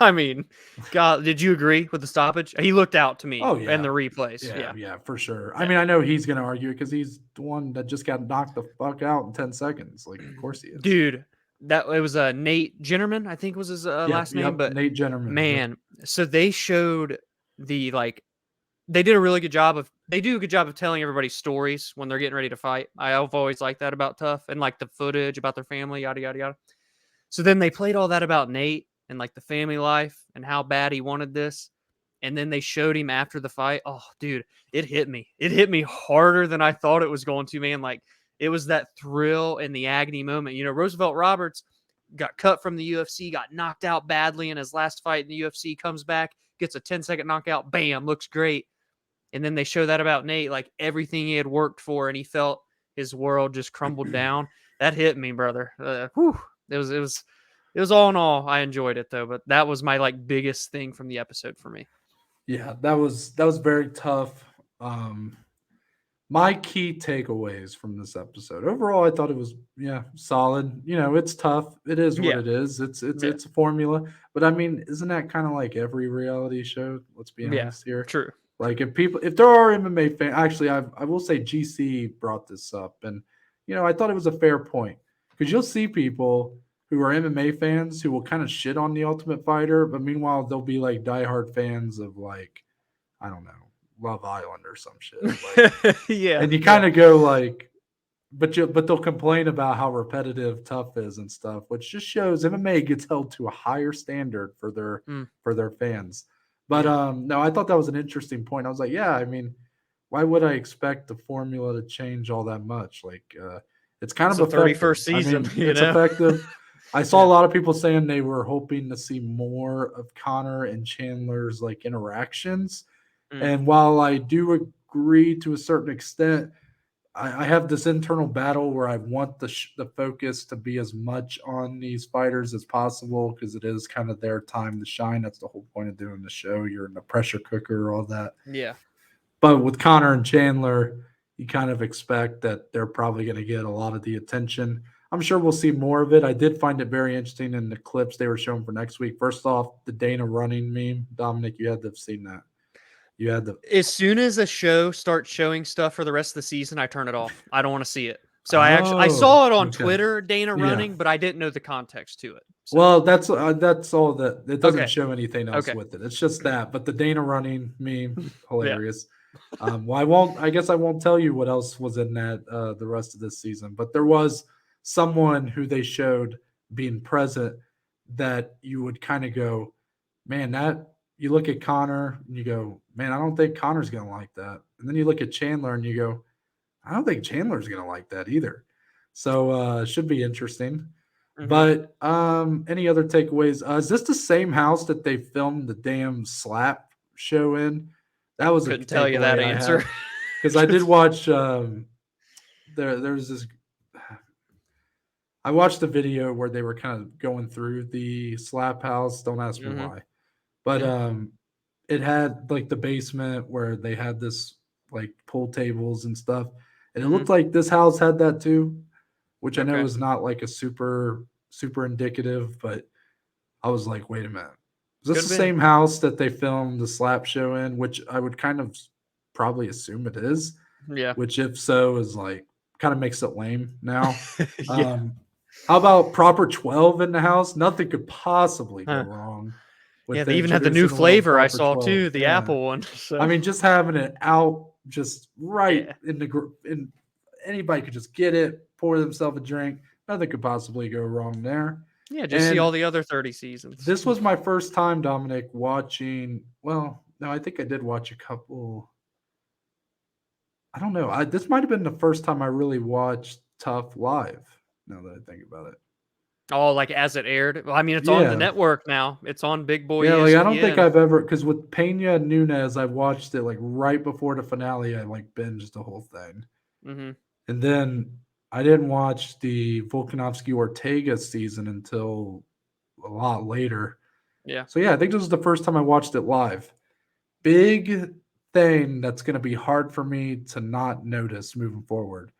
I mean, God, did you agree with the stoppage? He looked out to me in the replays. Yeah, for sure. I mean, I know he's going to argue it because he's the one that just got knocked the fuck out in 10 seconds. Like, of course he is. Dude, it was Nate Jennerman, I think was his last name. But Nate Jennerman. Man, so they showed they did a really good job they do a good job of telling everybody stories when they're getting ready to fight. I've always liked that about TUF, and like the footage about their family, yada, yada, yada. So then they played all that about Nate and like the family life and how bad he wanted this. And then they showed him after the fight. Oh, dude, it hit me. It hit me harder than I thought it was going to, man. Like it was that thrill and the agony moment. Roosevelt Roberts got cut from the UFC, got knocked out badly in his last fight in the UFC, comes back, gets a 10-second knockout, bam, looks great. And then they show that about Nate, like everything he had worked for, and he felt his world just crumbled down. That hit me, brother. It was all in all. I enjoyed it though, but that was my biggest thing from the episode for me. Yeah, that was very tough. My key takeaways from this episode. Overall, I thought it was solid. It's tough. It is what it is. It's a formula. But I mean, isn't that kind of like every reality show? Let's be honest here. True. Like if there are MMA fans, actually, I will say GC brought this up, and I thought it was a fair point because you'll see people who are MMA fans who will kind of shit on the Ultimate Fighter, but meanwhile they'll be like diehard fans of I don't know, Love Island or some shit. Like, Yeah. and you kind of go like, but they'll complain about how repetitive TUF is and stuff, which just shows MMA gets held to a higher standard for Mm, their fans. But yeah. no, I thought that was an interesting point. I was like, yeah, I mean, why would I expect the formula to change all that much? Like, it's kind It's of the effective. 31st I season, mean, you it's know? effective. I saw a Yeah. lot of people saying they were hoping to see more of Connor and Chandler's like interactions. Mm, And while I do agree to a certain extent, I have this internal battle where I want the focus to be as much on these fighters as possible because it is kind of their time to shine. That's the whole point of doing the show. You're in the pressure cooker, all that. yeah. But with Connor and Chandler, you kind of expect that they're probably going to get a lot of the attention. I'm sure we'll see more of it. I did find it very interesting in the clips they were showing for next week. First off, the Dana running meme. Dominic, you had to have seen that. You had to. As soon as a show starts showing stuff for the rest of the season, I turn it off. I don't want to see it. So I Oh, saw it on okay. Twitter, Dana Yeah. running, but I didn't know the context to it. So Well, that's all that it doesn't okay, show anything else okay, with it. It's just that. But the Dana running meme, yeah, hilarious. Well, I won't. I guess I won't tell you what else was in that the rest of this season. But there was someone who they showed being present that you would kind of go, man, that you look at Connor and you go, man, I don't think Connor's gonna like that. And then you look at Chandler and you go, I don't think Chandler's gonna like that either. So it should be interesting. hmm But any other takeaways? Is this the same house that they filmed the damn slap show in? That was a couldn't tell you that takeaway I answer. had because I did watch. There's this. I watched the video where they were kind of going through the slap house. Don't ask me hmm why, but Yeah. it had like the basement where they had this like pool tables and stuff, and it hmm looked like this house had that too, which I know Okay. is not like a super indicative, but I was like, wait a minute. Is this Could the have been. same house that they filmed the slap show in? Which I would kind of probably assume it is, Yeah. which if so is like kind of makes it lame now. Yeah. Um, how about proper 12 in the house? Nothing could possibly go Huh. wrong Yeah. with They even had the new introducing a little flavor I proper saw 12. too, the Yeah. apple one. I So mean, just having it out just right yeah. in in anybody could just get it, pour themselves a drink. Nothing could possibly go wrong there. Yeah. Just see And all the other 30 seasons. this was my first time, Dominic, watching. Well, no, I think I did watch a couple. I don't know. This might have been the first time I really watched TUF live. Now that I think about it. Oh, like as it aired. Well, I mean, it's on the Yeah, network now. It's on Big Boy yeah. Like I don't think ESPN. I've ever because with Pena and Nunez, I watched it like right before the finale. I like binged the whole thing, hmm and then I didn't watch the Volkanovski Ortega season until a lot later. Yeah. So yeah, I think this was the first time I watched it live. Big thing that's going to be hard for me to not notice moving forward.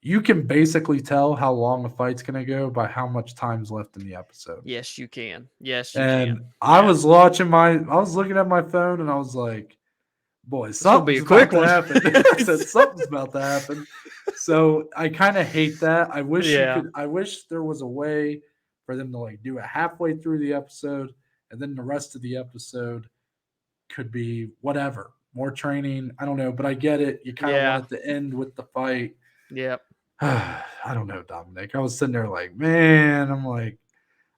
You can basically tell how long a fight's going to go by how much time's left in the episode. Yes, you can. Yes, you can. And I Yeah. was I was looking at my phone and I was like, boy, This will be something's a quick about to one. happen. I said, something's about to happen. So I kind of hate that. Yeah. I wish there was a way for them to like do it halfway through the episode and then the rest of the episode could be whatever, more training. I don't know, but I get it. You kind of want Yeah. it to end with the fight. Yep. I don't know, Dominic. I was sitting there like, man, I'm like,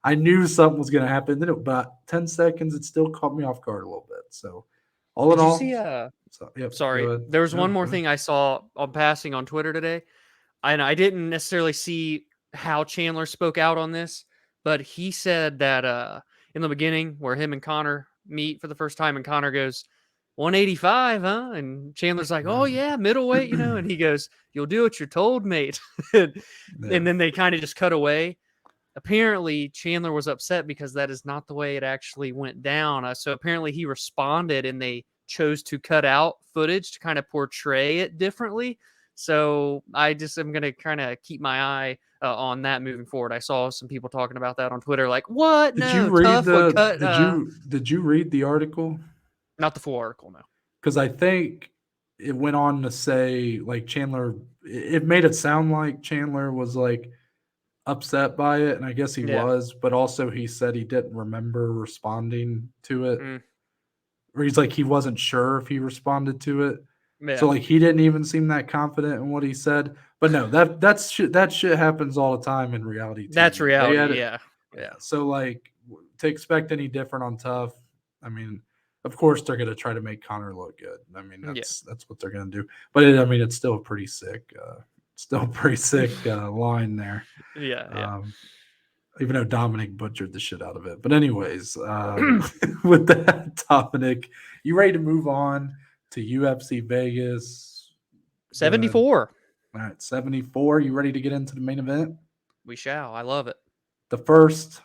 I knew something was going to happen. Then about 10 seconds, it still caught me off guard a little bit. So, all in Did you all, see so, yep, go sorry. ahead. There was No, one go more ahead. thing I saw on passing on Twitter today. And I didn't necessarily see how Chandler spoke out on this, but he said that in the beginning where him and Connor meet for the first time and Connor goes 185, huh? And Chandler's like, "Oh Right. yeah, middleweight, you know." And he goes, "You'll do what you're told, mate." and Yeah. then they kind of just cut away. Apparently Chandler was upset because that is not the way it actually went down. So apparently he responded and they chose to cut out footage to kind of portray it differently. So I just am going to kind of keep my eye on that moving forward. I saw some people talking about that on Twitter, like, what? Did you No, read tough would the cut. did you read the article? Not the full article, no. Because I think it went on to say like Chandler. It made it sound like Chandler was like upset by it, and I guess he Yeah. was, but also he said he didn't remember responding to it Mm. Or he's like he wasn't sure if he responded to it. So Yeah. like he didn't even seem that confident in what he said. But no, that shit happens all the time in reality That's TV. They reality. had it, Yeah. yeah. Yeah. So like to expect any different on Tough, I mean, of course they're gonna try to make Connor look good. I mean, Yeah. that's what they're gonna do. But I mean, it's still a pretty sick, line there. Yeah. Yeah. Um, even though Dominic butchered the shit out of it. But anyways, with that, Dominic, you ready to move on to UFC Vegas? The 74. all right, 74. You ready to get into the main event? We shall. I love it. The first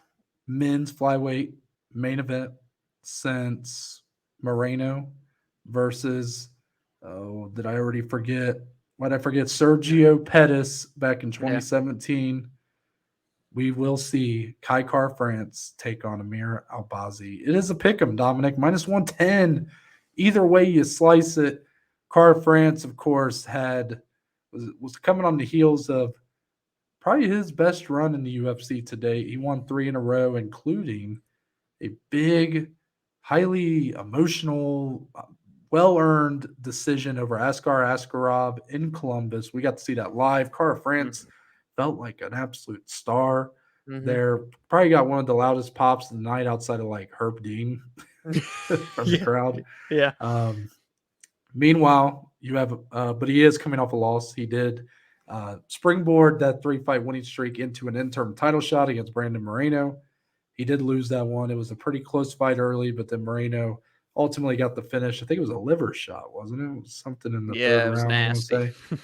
men's flyweight main event since Moreno versus, oh, did I already forget? Why did I forget? Sergio Pettis back in Yeah. 2017. We will see Kai France take on Amir Albazi. It is a pick 'em, Dominic, minus 110. Either way you slice it. Car France, of course, was coming on the heels of probably his best run in the UFC today. He won 3 in a row, including a big, highly emotional, well-earned decision over Askar Askarov in Columbus. We got to see that live. Car France felt like an absolute star Mm-hmm. there. Probably got one of the loudest pops of the night outside of like Herb Dean from the Yeah. crowd. Yeah. Meanwhile, you have, but he is coming off a loss. He did springboard that 3-fight winning streak into an interim title shot against Brandon Moreno. He did lose that one. It was a pretty close fight early, but then Moreno ultimately got the finish. I think it was a liver shot, wasn't it? It was something in the third Yeah. It was round, I want to nasty. say.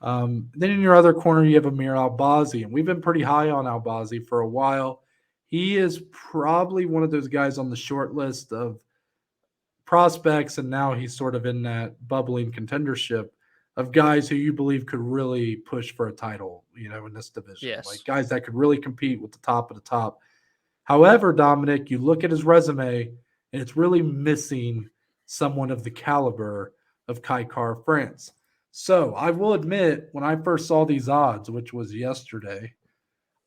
Then in your other corner, you have Amir Albazi, and we've been pretty high on Albazi for a while. He is probably one of those guys on the short list of prospects, and now he's sort of in that bubbling contendership of guys who you believe could really push for a title, in this division, like Yes. guys that could really compete with the top of the top. However, Dominic, you look at his resume, and it's really missing someone of the caliber of Kai France. So I will admit, when I first saw these odds, which was yesterday,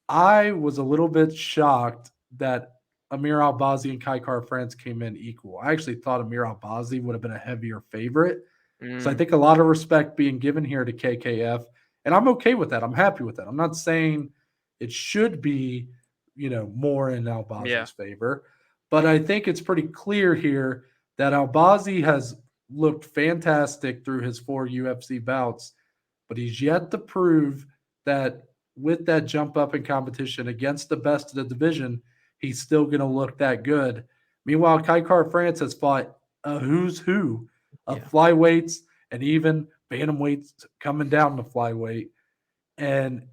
I was a little bit shocked that Amir Albazi and Kai France came in equal. I actually thought Amir Albazi would have been a heavier favorite. So I Mm. think a lot of respect being given here to KKF. And I'm okay with that. I'm happy with that. I'm not saying it should be, more in Yeah. Albazi's favor. But I think it's pretty clear here that Albazi has looked fantastic through his 4 UFC bouts, but he's yet to prove that with that jump up in competition against the best of the division, he's still going to look that good. Meanwhile, Kai France has fought a who's who Yeah. of flyweights and even bantamweights coming down to flyweight. And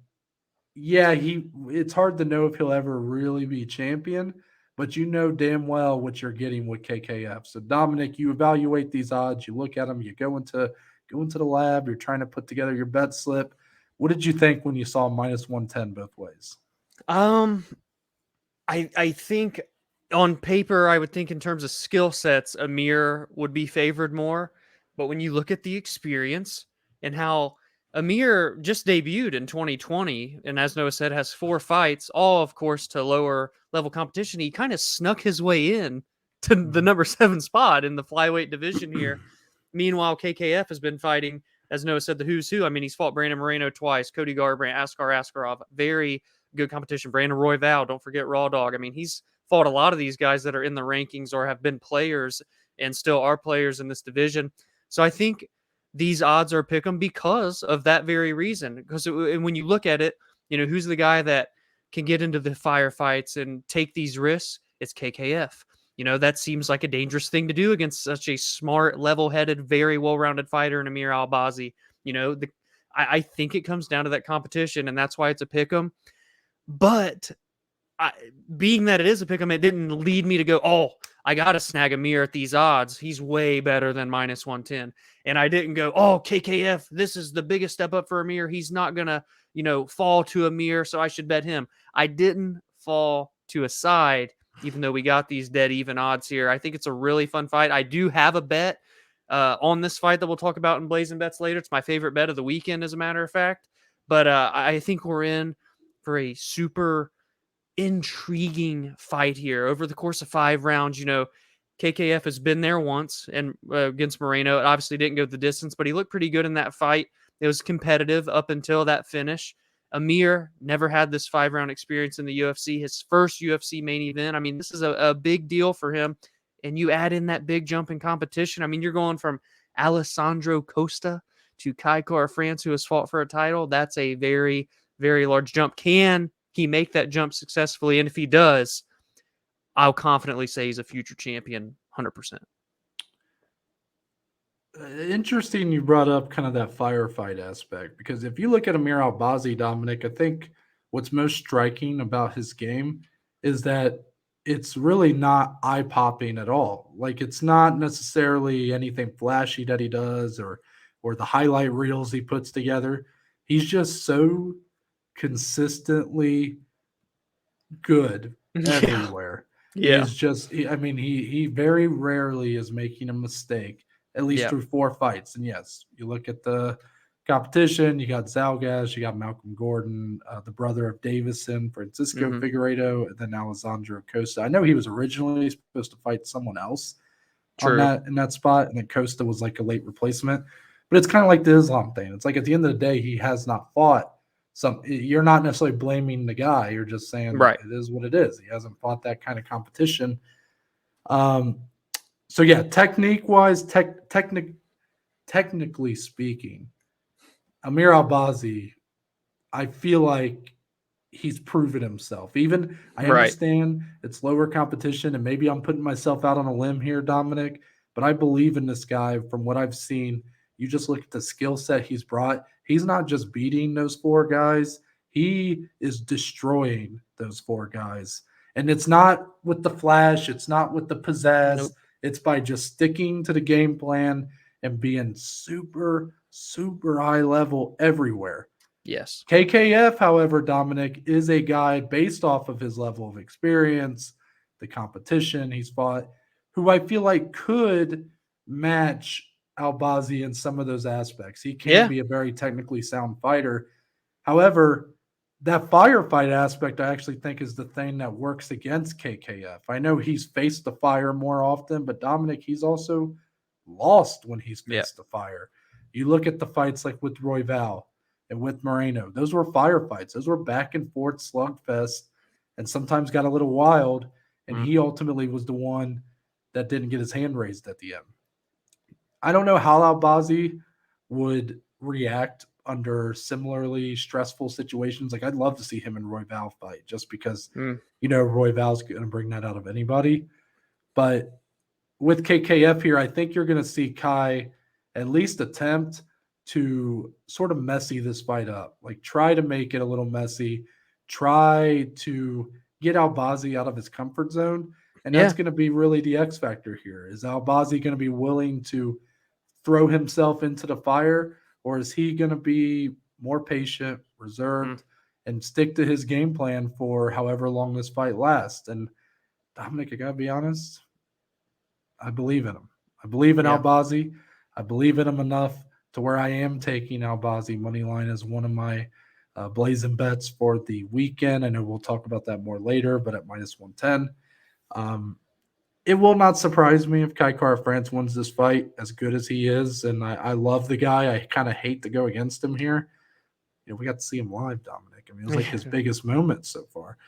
yeah, it's hard to know if he'll ever really be champion, but you know damn well what you're getting with KKF. So Dominic, you evaluate these odds, you look at them, you go into the lab, you're trying to put together your bet slip. What did you think when you saw minus 110 both ways? Um, I think on paper, I would think in terms of skill sets, Amir would be favored more. But when you look at the experience and how Amir just debuted in 2020, and as Noah said, has 4 fights, all of course to lower level competition, he kind of snuck his way in to the number 7 spot in the flyweight division here. Meanwhile, KKF has been fighting, as Noah said, the who's who. I mean, he's fought Brandon Moreno twice, Cody Garbrandt, Askar Askarov. Very good competition. Brandon Royval, don't forget Raw Dog. I mean, he's fought a lot of these guys that are in the rankings or have been players and still are players in this division. So I think these odds are pick 'em because of that very reason. Because when you look at it, who's the guy that can get into the firefights and take these risks? It's KKF. That seems like a dangerous thing to do against such a smart, level-headed, very well-rounded fighter in Amir Albazi. I think it comes down to that competition, and that's why it's a pick 'em. But being that it is a pick 'em, it didn't lead me to go, oh, I got to snag Amir at these odds. He's way better than minus 110. And I didn't go, oh, KKF, this is the biggest step up for Amir. He's not going to, fall to Amir, so I should bet him. I didn't fall to a side, even though we got these dead even odds here. I think it's a really fun fight. I do have a bet on this fight that we'll talk about in Blazin Bets later. It's my favorite bet of the weekend, as a matter of fact. But I think we're in for a super intriguing fight here over the course of 5 rounds. KKF has been there once and against Moreno. It obviously didn't go the distance, but he looked pretty good in that fight. It was competitive up until that finish. Amir never had this 5-round experience in the UFC. His first UFC main event. I mean, this is a big deal for him. And you add in that big jump in competition. I mean, you're going from Alessandro Costa to Kai Kara-France, who has fought for a title. That's a very, very large jump. Can he make that jump successfully? And if he does, I'll confidently say he's a future champion, 100%. Interesting you brought up kind of that firefight aspect, because if you look at Amir Albazi, Dominic, I think what's most striking about his game is that it's really not eye-popping at all. Like, it's not necessarily anything flashy that he does or the highlight reels he puts together. He's just so consistently good Yeah. everywhere. Yeah. I mean, he very rarely is making a mistake, at least Yeah. through 4 fights. And yes, you look at the competition, you got Zalgas, you got Malcolm Gordon, the brother of Davison, Francisco Mhm. Figueiredo, and then Alessandro Costa. I know he was originally supposed to fight someone else on True. in that spot, and then Costa was like a late replacement. But it's kind of like the Islam thing. It's like at the end of the day, he has not fought you're not necessarily blaming the guy. You're just saying Right. it is what it is. He hasn't fought that kind of competition. So yeah, technique wise, technically speaking, Amir Albazi, I feel like he's proven himself. Even I Right. understand it's lower competition, and maybe I'm putting myself out on a limb here, Dominic, but I believe in this guy from what I've seen. You just look at the skill set he's brought. He's not just beating those 4 guys, he is destroying those 4 guys. And it's not with the flash, it's not with the pizzazz, Nope. it's by just sticking to the game plan and being super, super high level everywhere. Yes. KKF, however, Dominic, is a guy based off of his level of experience, the competition he's fought, who I feel like could match Albazi in some of those aspects. He can Yeah. be a very technically sound fighter. However, that firefight aspect, I actually think, is the thing that works against KKF. I know he's faced the fire more often, but Dominic, he's also lost when he's Yeah. faced the fire. You look at the fights like with Royval and with Moreno, those were firefights. Those were back and forth slugfest and sometimes got a little wild. And Mm. he ultimately was the one that didn't get his hand raised at the end. I don't know how Albazi would react under similarly stressful situations. Like, I'd love to see him and Royval fight just because, Mm. Royval's going to bring that out of anybody. But with KKF here, I think you're going to see Kai at least attempt to sort of messy this fight up. Like, try to make it a little messy. Try to get Albazi out of his comfort zone. And that's Yeah. going to be really the X factor here. Is Albazi going to be willing to throw himself into the fire, or is he going to be more patient, Mm. reserved, and stick to his game plan for however long this fight lasts? And Dominic, I got to be honest, I believe in him. I believe in Yeah. Albazi. I believe in him enough to where I am taking Albazi money line as one of my Blazin Bets for the weekend. I know we'll talk about that more later, but at minus 110. It will not surprise me if Kai Kara-France wins this fight, as good as he is. And I love the guy. I kind of hate to go against him here. We got to see him live, Dominic. I mean, it was like his biggest moment so far.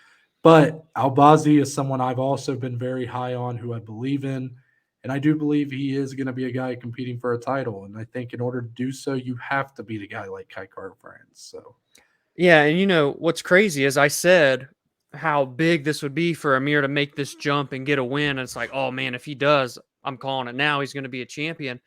But Albazi is someone I've also been very high on, who I believe in. And I do believe he is going to be a guy competing for a title. And I think in order to do so, you have to beat a guy like Kai Kara-France. So, Yeah, and what's crazy is I said how big this would be for Amir to make this jump and get a win. And it's like, oh man, if he does, I'm calling it now. He's going to be a champion.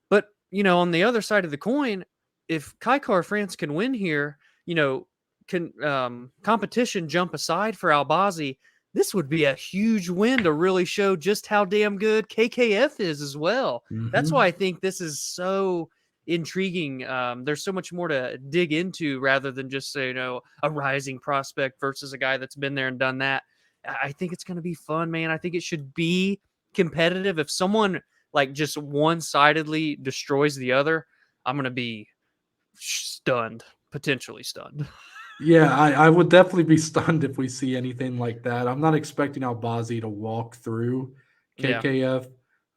But on the other side of the coin, if Kai France can win here, can competition jump aside for Albazi, this would be a huge win to really show just how damn good KKF is as well. That's why I think this is so intriguing. There's so much more to dig into rather than just say, a rising prospect versus a guy that's been there and done that. I think it's going to be fun, man. I think it should be competitive. If someone like just one-sidedly destroys the other, I'm going to be stunned, potentially stunned. yeah, I would definitely be stunned if we see anything like that. I'm not expecting Albazi to walk through Yeah. KKF.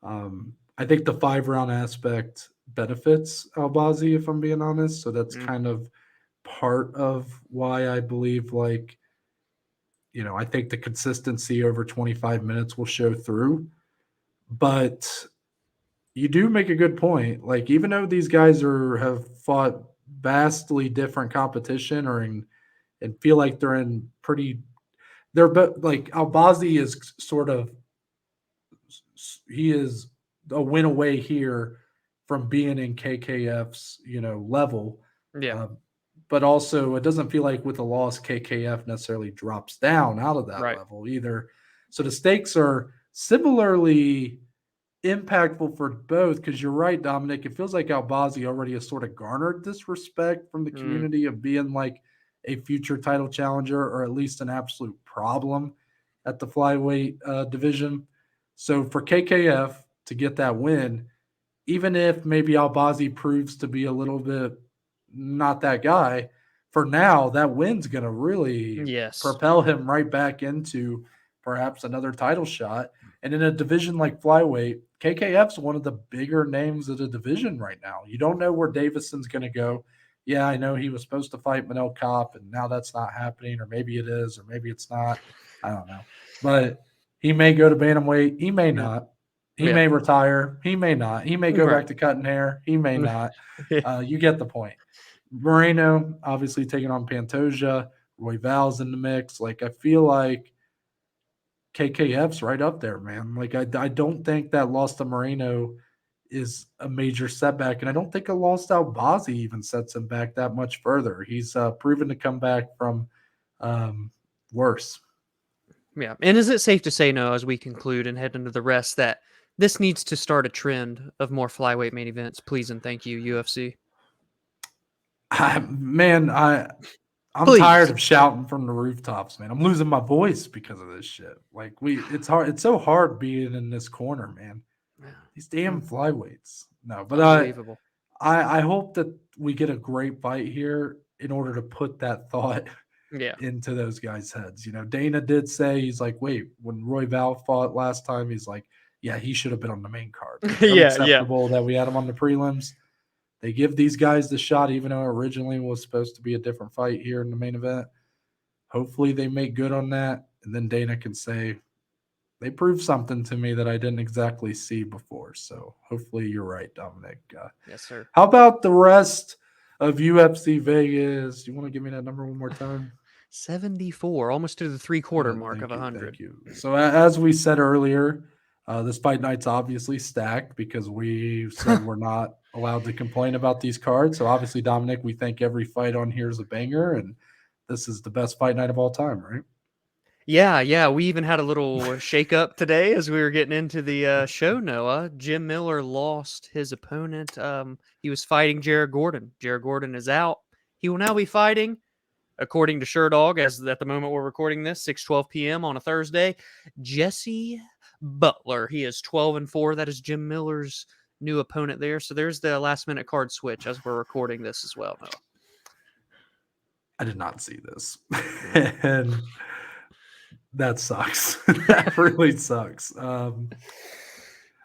I think the 5-round aspect benefits Albazi, if I'm being honest. So that's Mm. kind of part of why I believe, like, I think the consistency over 25 minutes will show through. But you do make a good point. Like, even though these guys have fought vastly different competition and feel like they're in pretty, they're like Albazi is sort of, he is a win away here from being in KKF's level. Yeah. But also, it doesn't feel like with a loss, KKF necessarily drops down out of that Right. level either. So the stakes are similarly impactful for both, because you're right, Dominic. It feels like Albazi already has sort of garnered this respect from the Mm. community of being like a future title challenger, or at least an absolute problem at the flyweight division. So for KKF to get that win, even if maybe Albazi proves to be a little bit not that guy, for now, that win's going to really Yes. propel him right back into perhaps another title shot. And in a division like flyweight, KKF's one of the bigger names of the division right now. You don't know where Davidson's going to go. Yeah, I know he was supposed to fight Manel Kopp, and now that's not happening, or maybe it is, or maybe it's not. I don't know. But he may go to bantamweight. He may Yeah. not. He Yeah. may retire. He may not. He may go Right. back to cutting hair. He may not. Yeah. You get the point. Moreno obviously taking on Pantoja. Roy Val's in the mix. Like, I feel like KKF's right up there, man. Like, I don't think that loss to Moreno is a major setback, and I don't think a loss to Albazi even sets him back that much further. He's proven to come back from worse. Yeah. And is it safe to say, no, as we conclude and head into the rest, that this needs to start a trend of more flyweight main events? Please and thank you, UFC. I'm tired Please. of shouting from the rooftops, man. I'm losing my voice because of this shit. Like, it's hard. It's so hard being in this corner, man. These damn flyweights. No, but Unbelievable. I hope that we get a great fight here in order to put that thought Yeah. into those guys' heads. Dana did say, he's like, wait, when Roy Val fought last time, he's like, yeah, he should have been on the main card. It's Yeah. Yeah. unacceptable that we had him on the prelims. They give these guys the shot, even though it originally was supposed to be a different fight here in the main event. Hopefully they make good on that, and then Dana can say, they proved something to me that I didn't exactly see before. So hopefully you're right, Dominic. Yes, sir. How about the rest of UFC Vegas? You want to give me that number one more time? 74, almost to the 3/4 mark of Thank you. 100. Thank you. So as we said earlier, this fight night's obviously stacked because we said we're not allowed to complain about these cards. So obviously, Dominic, we think every fight on here is a banger, and this is the best fight night of all time, right? Yeah, yeah. We even had a little shake up today as we were getting into the show, Noah. Jim Miller lost his opponent. He was fighting Jared Gordon. Jared Gordon is out. He will now be fighting, according to Sherdog, as at the moment we're recording this, 6:12 p.m. on a Thursday, Jesse Butler. He is 12-4. That is Jim Miller's new opponent there. So there's the last minute card switch as we're recording this as well, Noah. I did not see this. And that sucks. That really sucks. All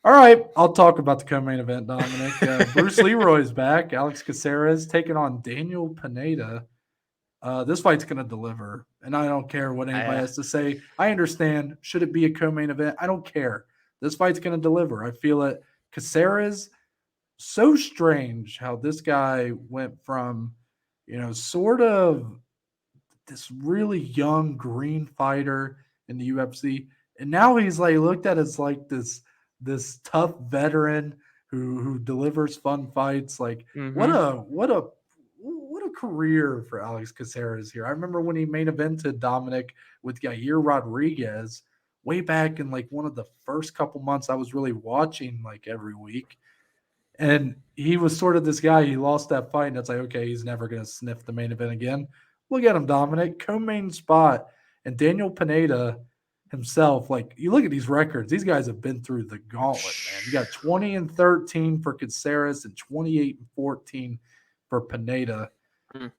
right, I'll talk about the co-main event, Dominic. Bruce Leroy's back. Alex Caceres taking on Daniel Pineda. This fight's going to deliver, and I don't care what anybody has to say. I understand. Should it be a co-main event? I don't care. This fight's going to deliver. I feel it. Caceres, so strange how this guy went from, sort of this really young green fighter in the UFC, and now he's like looked at as like this tough veteran who delivers fun fights. Like, what a career for Alex Caceres here. I remember when he main evented Dominic with Yair Rodriguez way back in like one of the first couple months I was really watching like every week. And he was sort of this guy. He lost that fight, and it's like, okay, he's never going to sniff the main event again. Look at him, Dominic, co-main spot. And Daniel Pineda himself, like, you look at these records, these guys have been through the gauntlet, man. You got 20-13 for Caceres and 28-14 for Pineda.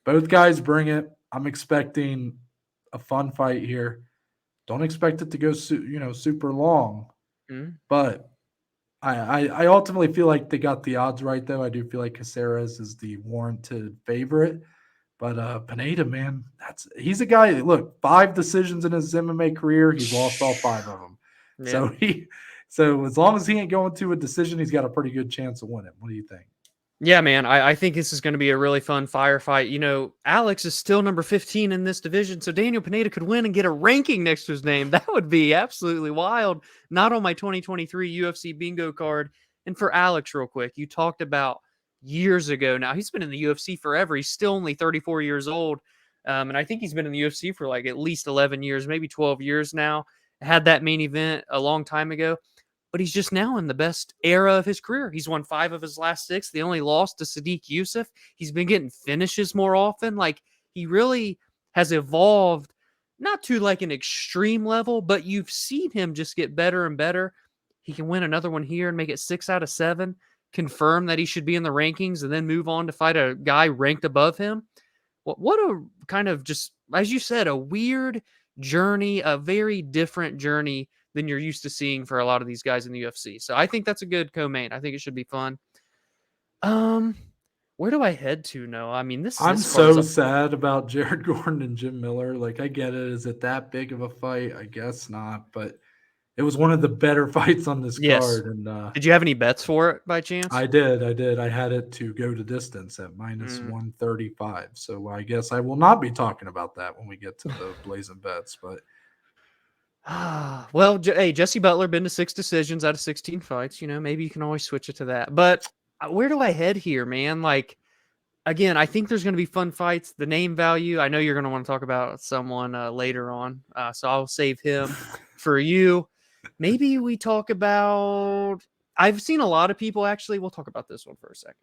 Both guys bring it. I'm expecting a fun fight here. Don't expect it to go, super long. Mhm. But I ultimately feel like they got the odds right, though. I do feel like Caceres is the warranted favorite. But Pineda, man, he's a guy. Look, 5 decisions in his MMA career, he's lost all 5 of them. Yeah. So as long as he ain't going to a decision, he's got a pretty good chance of winning. What do you think? Yeah, man. I think this is going to be a really fun firefight. Alex is still number 15 in this division, so Daniel Pineda could win and get a ranking next to his name. That would be absolutely wild. Not on my 2023 UFC bingo card. And for Alex, real quick, you talked about years ago now. He's been in the UFC forever. He's still only 34 years old. And I think he's been in the UFC for like at least 11 years, maybe 12 years now. Had that main event a long time ago, but he's just now in the best era of his career. He's won 5 of his last 6. The only loss to Sadiq Youssef. He's been getting finishes more often. Like, he really has evolved, not to like an extreme level, but you've seen him just get better and better. He can win another one here and make it 6 out of 7, confirm that he should be in the rankings, and then move on to fight a guy ranked above him. What a kind of, just as you said, a weird journey, a very different journey than you're used to seeing for a lot of these guys in the UFC. So I think that's a good co-main. I think it should be fun. Um, where do I head to? No, I mean I'm this card is so a sad about Jared Gordon and Jim Miller. Like, I get it. Is it that big of a fight? I guess not. But it was one of the better fights on this yes. card. And Did you have any bets for it by chance? I did. I did. I had it to go to distance at minus Mm. 135. So I guess I will not be talking about that when we get to the Blazin Bets. But Well, hey, Jesse Butler been to 6 decisions out of 16 fights. Maybe you can always switch it to that. But where do I head here, man? Like, again, I think there's going to be fun fights. The name value, I know you're going to want to talk about someone later on, so I'll save him for you. Maybe we talk about. I've seen a lot of people actually. We'll talk about this one for a second.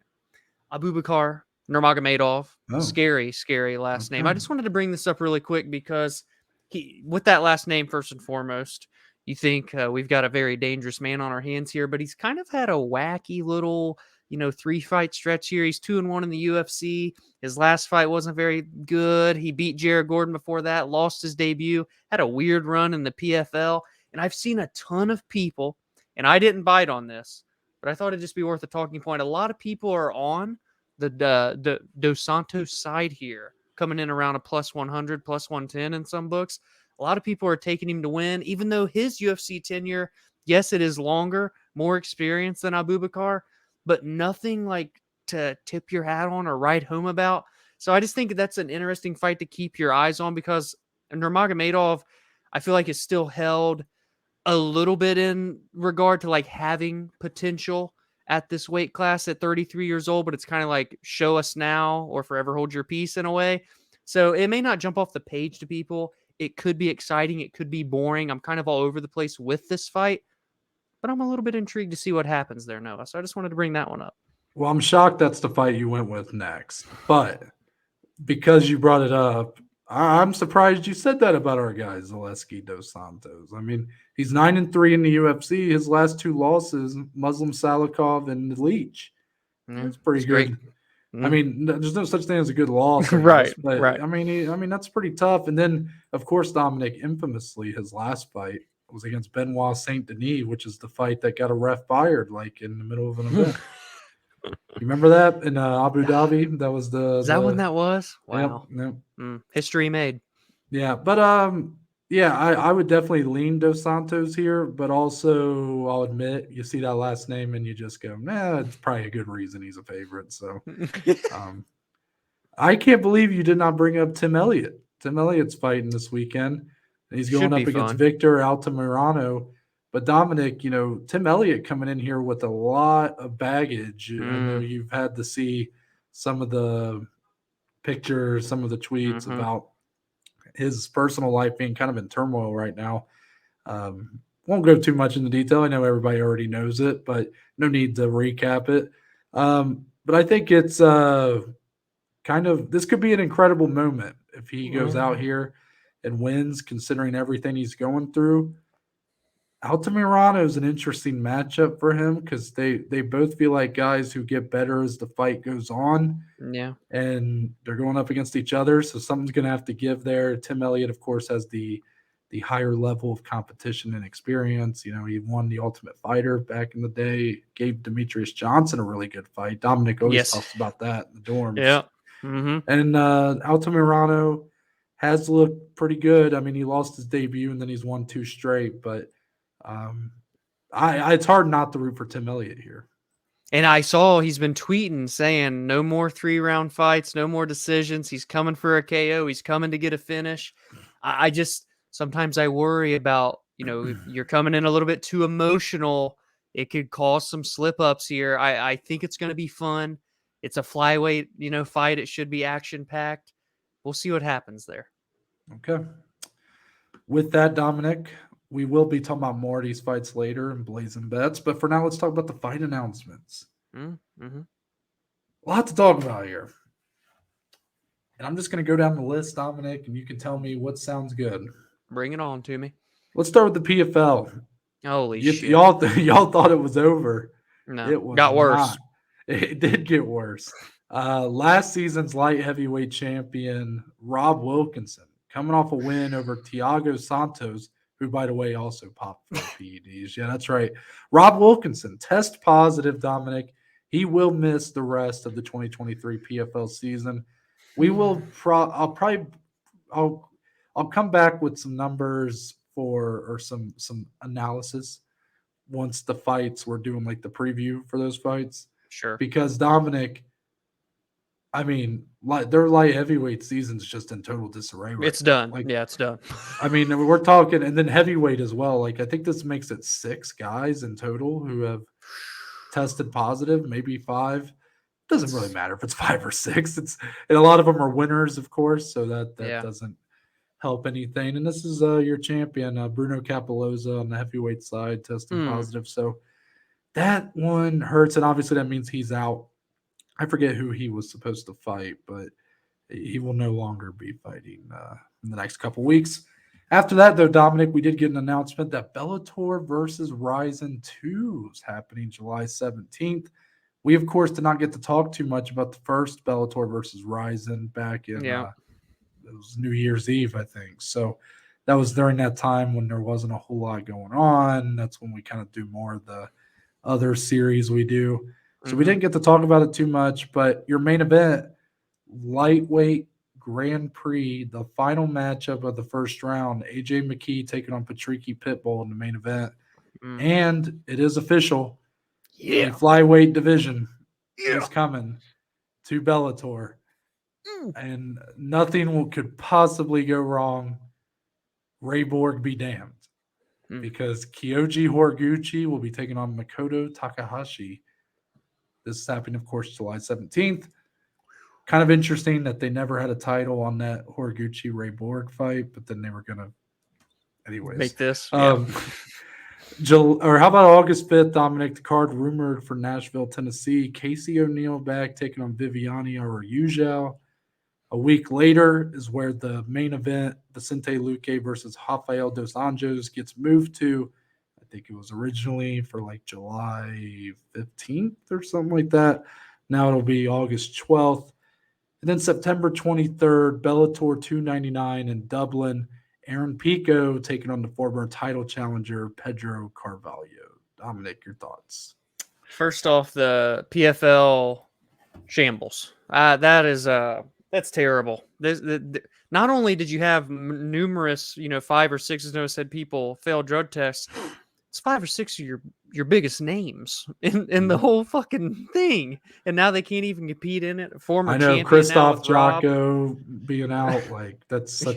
Abubakar Nurmagomedov, oh, scary last name. I okay. just wanted to bring this up really quick because with that last name, first and foremost, you think we've got a very dangerous man on our hands here, but he's kind of had a wacky little, 3-fight stretch here. He's 2-1 in the UFC. His last fight wasn't very good. He beat Jared Gordon before that, lost his debut, had a weird run in the PFL. And I've seen a ton of people, and I didn't bite on this, but I thought it'd just be worth a talking point. A lot of people are on the Dos Santos side here, coming in around a plus 100, plus 110 in some books. A lot of people are taking him to win, even though his UFC tenure, yes, it is longer, more experience than Abubakar, but nothing like to tip your hat on or write home about. So I just think that's an interesting fight to keep your eyes on, because Nurmagomedov, I feel like, is still held a little bit in regard to like having potential at this weight class at 33 years old, but it's kind of like show us now or forever hold your peace in a way. So it may not jump off the page to people. It could be exciting. It could be boring. I'm kind of all over the place with this fight, but I'm a little bit intrigued to see what happens there, Noah. So I just wanted to bring that one up. Well, I'm shocked that's the fight you went with next. But because you brought it up, I'm surprised you said that about our guy Zaleski Dos Santos. I mean, he's 9-3 in the UFC. His last 2 losses, Muslim Salikov and Leach. Yeah, That's pretty it's great. good. I mean, there's no such thing as a good loss, I guess. Right, But right. I mean, that's pretty tough. And then, of course, Dominic, infamously, his last fight was against Benoit Saint Denis, which is the fight that got a ref fired, like in the middle of an event. You remember that in Abu Dhabi? That was Is that when that was? yep, Wow. yep. History made. Yeah, but yeah, I would definitely lean Dos Santos here, but also I'll admit you see that last name and you just go, nah, it's probably a good reason he's a favorite. So um I can't believe you did not bring up Tim Elliott. Tim Elliott's fighting this weekend. He's going Should be up against fun. Victor Altamirano. But Dominic, Tim Elliott coming in here with a lot of baggage. I know Mm, you've had to see some of the pictures, some of the tweets hmm about his personal life being kind of in turmoil right now. Won't go too much into detail. I know everybody already knows it, but no need to recap it. But I think it's kind of this could be an incredible moment if he goes out Mm. here and wins, considering everything he's going through. Altamirano is an interesting matchup for him because they both feel like guys who get better as the fight goes on, Yeah. and they're going up against each other. So something's going to have to give there. Tim Elliott, of course, has the the higher level of competition and experience. You know, he won the Ultimate Fighter back in the day, gave Demetrius Johnson a really good fight. Dominic always Yes. talks about that in the dorms. Yeah. Mm-hmm. And Altamirano has looked pretty good. I mean, he lost his debut and then he's won 2 straight, but it's hard not to root for Tim Elliott here. And I saw he's been tweeting saying no more 3-round fights, no more decisions. He's coming for a KO. He's coming to get a finish. I just sometimes I worry about, you know, if you're coming in a little bit too emotional, it could cause some slip ups here. I think it's going to be fun. It's a flyweight, you know, fight. It should be action packed. We'll see what happens there. Okay. With that, Dominic, we will be talking about more of these fights later in Blazin Bets, but for now, let's talk about the fight announcements. Mm-hmm. A lot to talk about here. And I'm just going to go down the list, Dominic, and you can tell me what sounds good. Bring it on to me. Let's start with the PFL. Holy shit. Y'all thought it was over. No, it was got worse. Not. It did get worse. Last season's light heavyweight champion, Rob Wilkinson, coming off a win over Thiago Santos, who, by the way, also popped for PEDs. Yeah, that's right. Rob Wilkinson, test positive, Dominic. He will miss the rest of the 2023 PFL season. We will I'll come back with some numbers or some analysis once the fights, we're doing like the preview for those fights. Sure. Because Dominic, I mean, their light heavyweight season's just in total disarray. Right it's done. Like, yeah, it's done. I mean, we're talking, and then heavyweight as well. Like, I think this makes it 6 guys in total who have tested positive, maybe 5. Doesn't really matter if it's 5 or 6. And a lot of them are winners, of course, so that doesn't help anything. And this is your champion, Bruno Capoloza, on the heavyweight side, testing positive. So that one hurts, and obviously that means he's out. I forget who he was supposed to fight, but he will no longer be fighting in the next couple weeks. After that, though, Dominic, we did get an announcement that Bellator versus Rizin 2 is happening July 17th. We, of course, did not get to talk too much about the first Bellator versus Rizin back in it was New Year's Eve, I think. So that was during that time when there wasn't a whole lot going on. That's when we kind of do more of the other series we do. So we didn't get to talk about it too much, but your main event, lightweight Grand Prix, the final matchup of the first round, AJ McKee taking on Patricky Pitbull in the main event. And it is official. The flyweight division is coming to Bellator. And nothing could possibly go wrong. Ray Borg be damned. Because Kyoji Horiguchi will be taking on Makoto Takahashi. This is happening, of course, July 17th. Kind of interesting that they never had a title on that Horiguchi-Ray Borg fight, but then they were going to anyways. Make this. Or how about August 5th, Dominic, the card rumored for Nashville, Tennessee. Casey O'Neill back taking on Viviane Araújo. A week later is where the main event, Vicente Luque versus Rafael dos Anjos, gets moved to. I think it was originally for like July 15th or something like that. Now it'll be August 12th. And then September 23rd, Bellator 299 in Dublin. Aaron Pico taking on the former title challenger, Pedro Carvalho. Dominic, your thoughts? First off, the PFL shambles. That's terrible. Not only did you have numerous, 5 or 6, as Noah said, people fail drug tests, it's 5 or 6 of your biggest names in the whole fucking thing, and now they can't even compete in it. I know Christoph Jocko being out, like that's a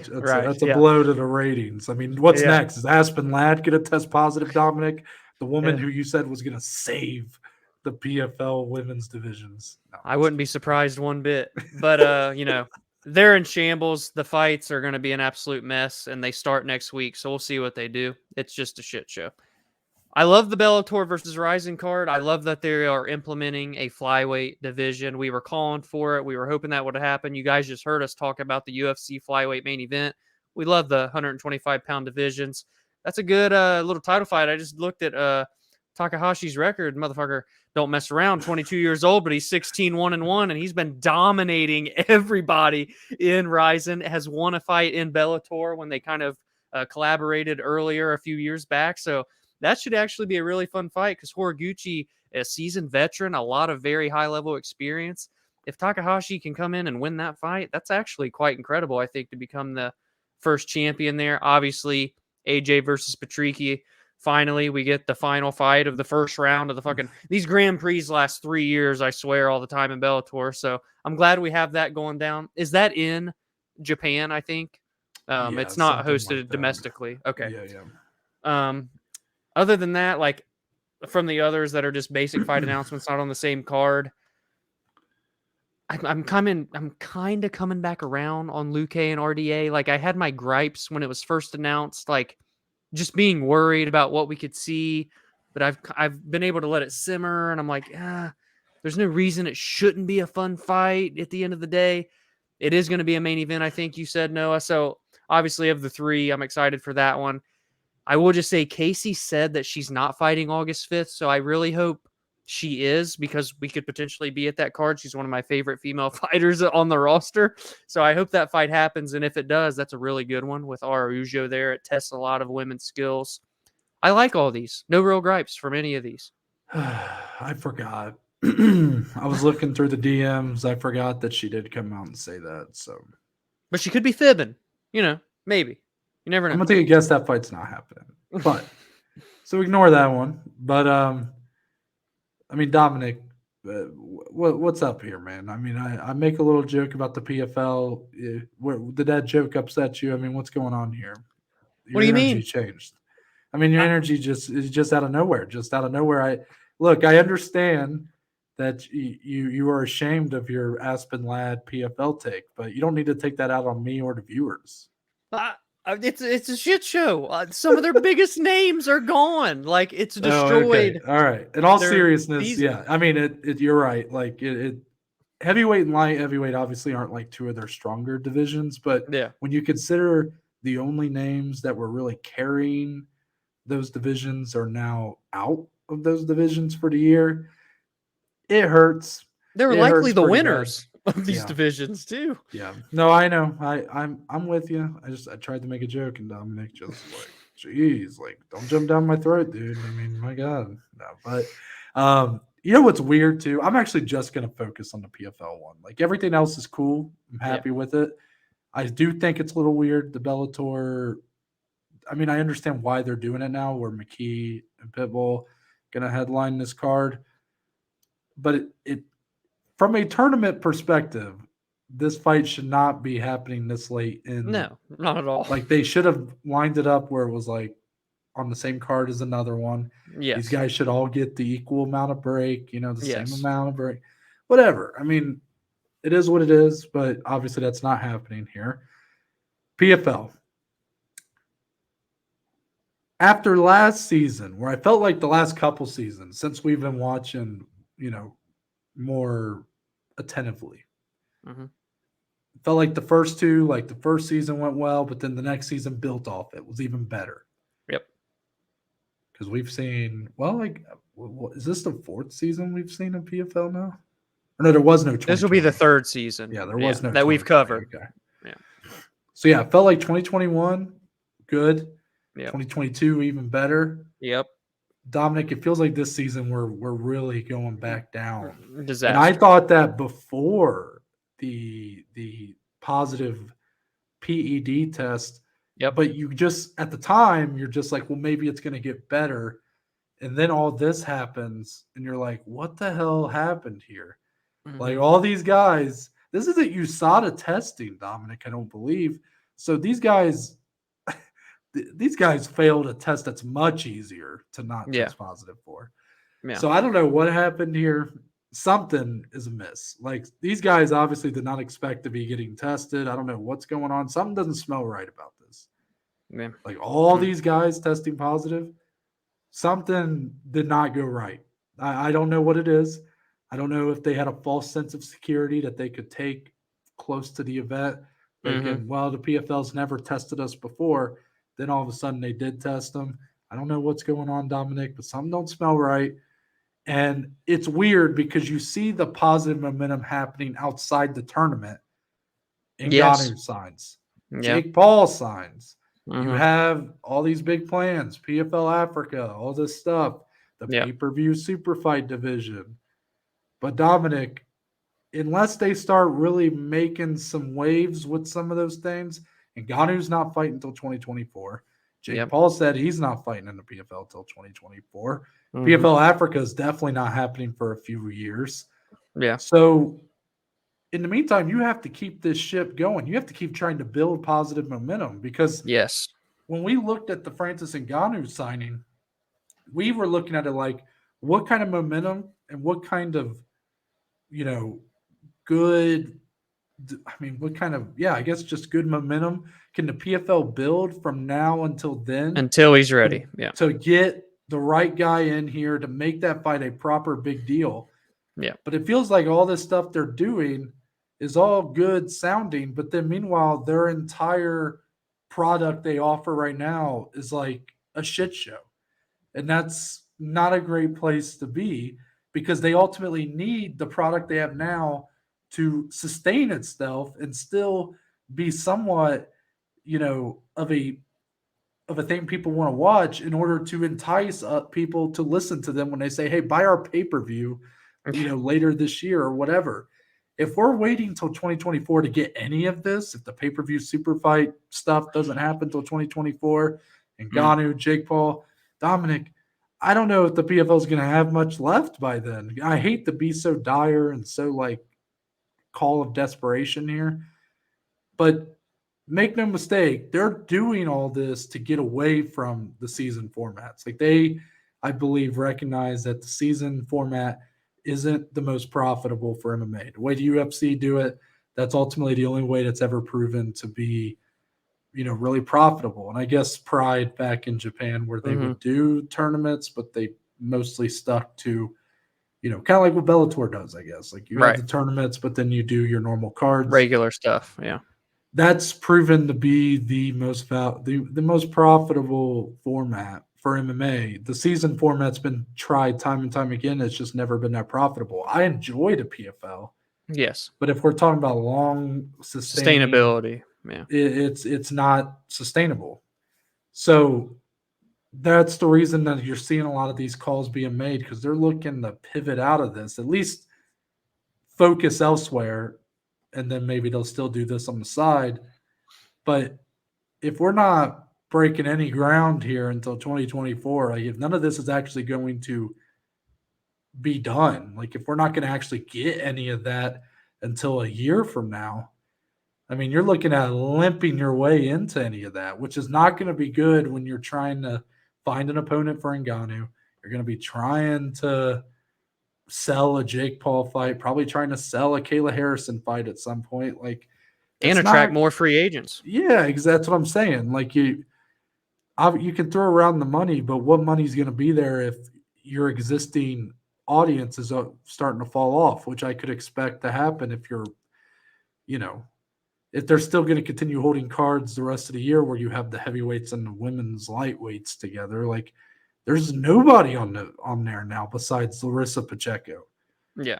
blow to the ratings. I mean, what's next? Is Aspen Ladd going to test positive, Dominic? The woman who you said was going to save the PFL women's divisions. No, I wouldn't be surprised one bit, but they're in shambles. The fights are going to be an absolute mess, and they start next week, so we'll see what they do. It's just a shit show. I love the Bellator versus Rizin card. I love that they are implementing a flyweight division. We were calling for it. We were hoping that would happen. You guys just heard us talk about the UFC flyweight main event. We love the 125-pound divisions. That's a good little title fight. I just looked at Takahashi's record. Motherfucker don't mess around. 22 years old, but he's 16-1-1, and he's been dominating everybody in Rizin. Has won a fight in Bellator when they kind of collaborated earlier a few years back. So that should actually be a really fun fight because Horiguchi, a seasoned veteran, a lot of very high level experience. If Takahashi can come in and win that fight, that's actually quite incredible, I think, to become the first champion there. Obviously, AJ versus Patricky. Finally, we get the final fight of the first round of the fucking... These Grand Prix last 3 years, I swear, all the time in Bellator. So I'm glad we have that going down. Is that in Japan, I think? Yeah, it's not something hosted like that. domestically. Okay. Yeah. Other than that, like from the others that are just basic fight announcements, not on the same card, I'm kind of coming back around on Luque and RDA. Like I had my gripes when it was first announced, like just being worried about what we could see, but I've been able to let it simmer, and I'm like, there's no reason it shouldn't be a fun fight at the end of the day. It is going to be a main event, I think you said, Noah. So obviously of the three, I'm excited for that one. I will just say Casey said that she's not fighting August 5th, so I really hope she is, because we could potentially be at that card. She's one of my favorite female fighters on the roster. So I hope that fight happens, and if it does, that's a really good one with Araujo there. It tests a lot of women's skills. I like all these. No real gripes from any of these. I forgot. I was looking through the DMs. I forgot that she did come out and say that. So, but she could be fibbing. Maybe. You never know. I'm gonna take a guess that fight's not happening. But so ignore that one. But I mean, Dominic, what's up here, man? I mean, I make a little joke about the PFL. Did that joke upset you? I mean, what's going on here? What do you mean? Your energy changed. I mean, your energy is just out of nowhere. Just out of nowhere. I understand that you are ashamed of your Aspen Lad PFL take, but you don't need to take that out on me or the viewers. It's a shit show. Some of their biggest names are gone. Like it's destroyed. Oh, okay. All right. In all seriousness, yeah. I mean, you're right. Like heavyweight and light heavyweight obviously aren't like two of their stronger divisions, but yeah, when you consider the only names that were really carrying those divisions are now out of those divisions for the year, it hurts. They're likely the winners of these divisions too. Yeah. No, I know. I'm with you. I tried to make a joke, and Dominic just like, geez, like don't jump down my throat, dude. I mean, my God. No, but you know what's weird too? I'm actually just gonna focus on the PFL one. Like everything else is cool. I'm happy with it. I do think it's a little weird. The Bellator. I mean, I understand why they're doing it now, where McKee and Pitbull gonna headline this card, but it from a tournament perspective, this fight should not be happening this late in. No, not at all. Like they should have lined it up where it was like on the same card as another one. Yes. These guys should all get the equal amount of break, the same amount of break. Whatever. I mean, it is what it is, but obviously that's not happening here. PFL. After last season, where I felt like the last couple seasons, since we've been watching, more attentively. Mm-hmm. Felt like the first two, like the first season went well, but then the next season built off. It was even better. Yep. Because we've seen, is this the fourth season we've seen in PFL now? Or no, there was no 2020. This will be the third season. Yeah, there was no that we've covered. Okay. Yeah. So yeah, it felt like 2021, good. Yep. 2022, even better. Yep. Dominic, it feels like this season we're really going back down. Disaster. And I thought that before the positive PED test. Yep. But you just at the time you're just like, well, maybe it's going to get better, and then all this happens, and you're like, what the hell happened here? Mm-hmm. Like all these guys, this isn't USADA testing, Dominic. I don't believe so. These guys failed a test that's much easier to not test positive for. Yeah. So I don't know what happened here. Something is amiss. Like these guys obviously did not expect to be getting tested. I don't know what's going on. Something doesn't smell right about this. Yeah. Like all these guys testing positive, something did not go right. I don't know what it is. I don't know if they had a false sense of security that they could take close to the event. Thinking, well, the PFL's never tested us before. Then all of a sudden they did test them. I don't know what's going on, Dominic, but something don't smell right. And it's weird because you see the positive momentum happening outside the tournament. And Ngannou signs. Jake Paul signs. You have all these big plans, PFL Africa, all this stuff, the Yeah. pay-per-view super fight division. But Dominic, unless they start really making some waves with some of those things, and Ngannou's not fighting until 2024. Jake Yep. Paul said he's not fighting in the PFL until 2024. Mhm. PFL Africa is definitely not happening for a few years. Yeah. So in the meantime, you have to keep this ship going. You have to keep trying to build positive momentum because Yes. when we looked at the Francis Ngannou signing, we were looking at it like what kind of momentum and what kind of, good, what kind of, I guess just good momentum can the PFL build from now until then Until he's ready. Yeah. to get the right guy in here to make that fight a proper big deal. Yeah. But it feels like all this stuff they're doing is all good sounding, but then meanwhile, their entire product they offer right now is like a shit show. And that's not a great place to be because they ultimately need the product they have now to sustain itself and still be somewhat, of a thing people want to watch in order to entice people to listen to them when they say, "Hey, buy our pay-per-view, later this year or whatever." If we're waiting until 2024 to get any of this, if the pay-per-view super fight stuff doesn't happen until 2024, and Ngannou, Jake Paul, Dominic, I don't know if the PFL is going to have much left by then. I hate to be so dire and so like call of desperation here, but make no mistake, they're doing all this to get away from the season formats. Like they, I believe, recognize that the season format isn't the most profitable for MMA. The way the UFC do it, that's ultimately the only way that's ever proven to be, really profitable. And I guess Pride back in Japan where they would do tournaments, but they mostly stuck to, kind of like what Bellator does, I guess. Like you have the tournaments, but then you do your normal cards. Regular stuff. Yeah. That's proven to be the most the most profitable format for MMA. The season format's been tried time and time again. It's just never been that profitable. I enjoy the PFL. Yes. But if we're talking about long sustainability, it's not sustainable. So that's the reason that you're seeing a lot of these calls being made because they're looking to pivot out of this, at least focus elsewhere, and then maybe they'll still do this on the side. But if we're not breaking any ground here until 2024, like if none of this is actually going to be done, like if we're not going to actually get any of that until a year from now, I mean, you're looking at limping your way into any of that, which is not going to be good when you're trying to find an opponent for Ngannou. You're going to be trying to sell a Jake Paul fight, probably trying to sell a Kayla Harrison fight at some point. Like, and attract more free agents. Yeah, that's what I'm saying. Like you can throw around the money, but what money's going to be there if your existing audience is starting to fall off, which I could expect to happen if you're, if they're still going to continue holding cards the rest of the year where you have the heavyweights and the women's lightweights together. Like there's nobody on there now besides Larissa Pacheco. Yeah.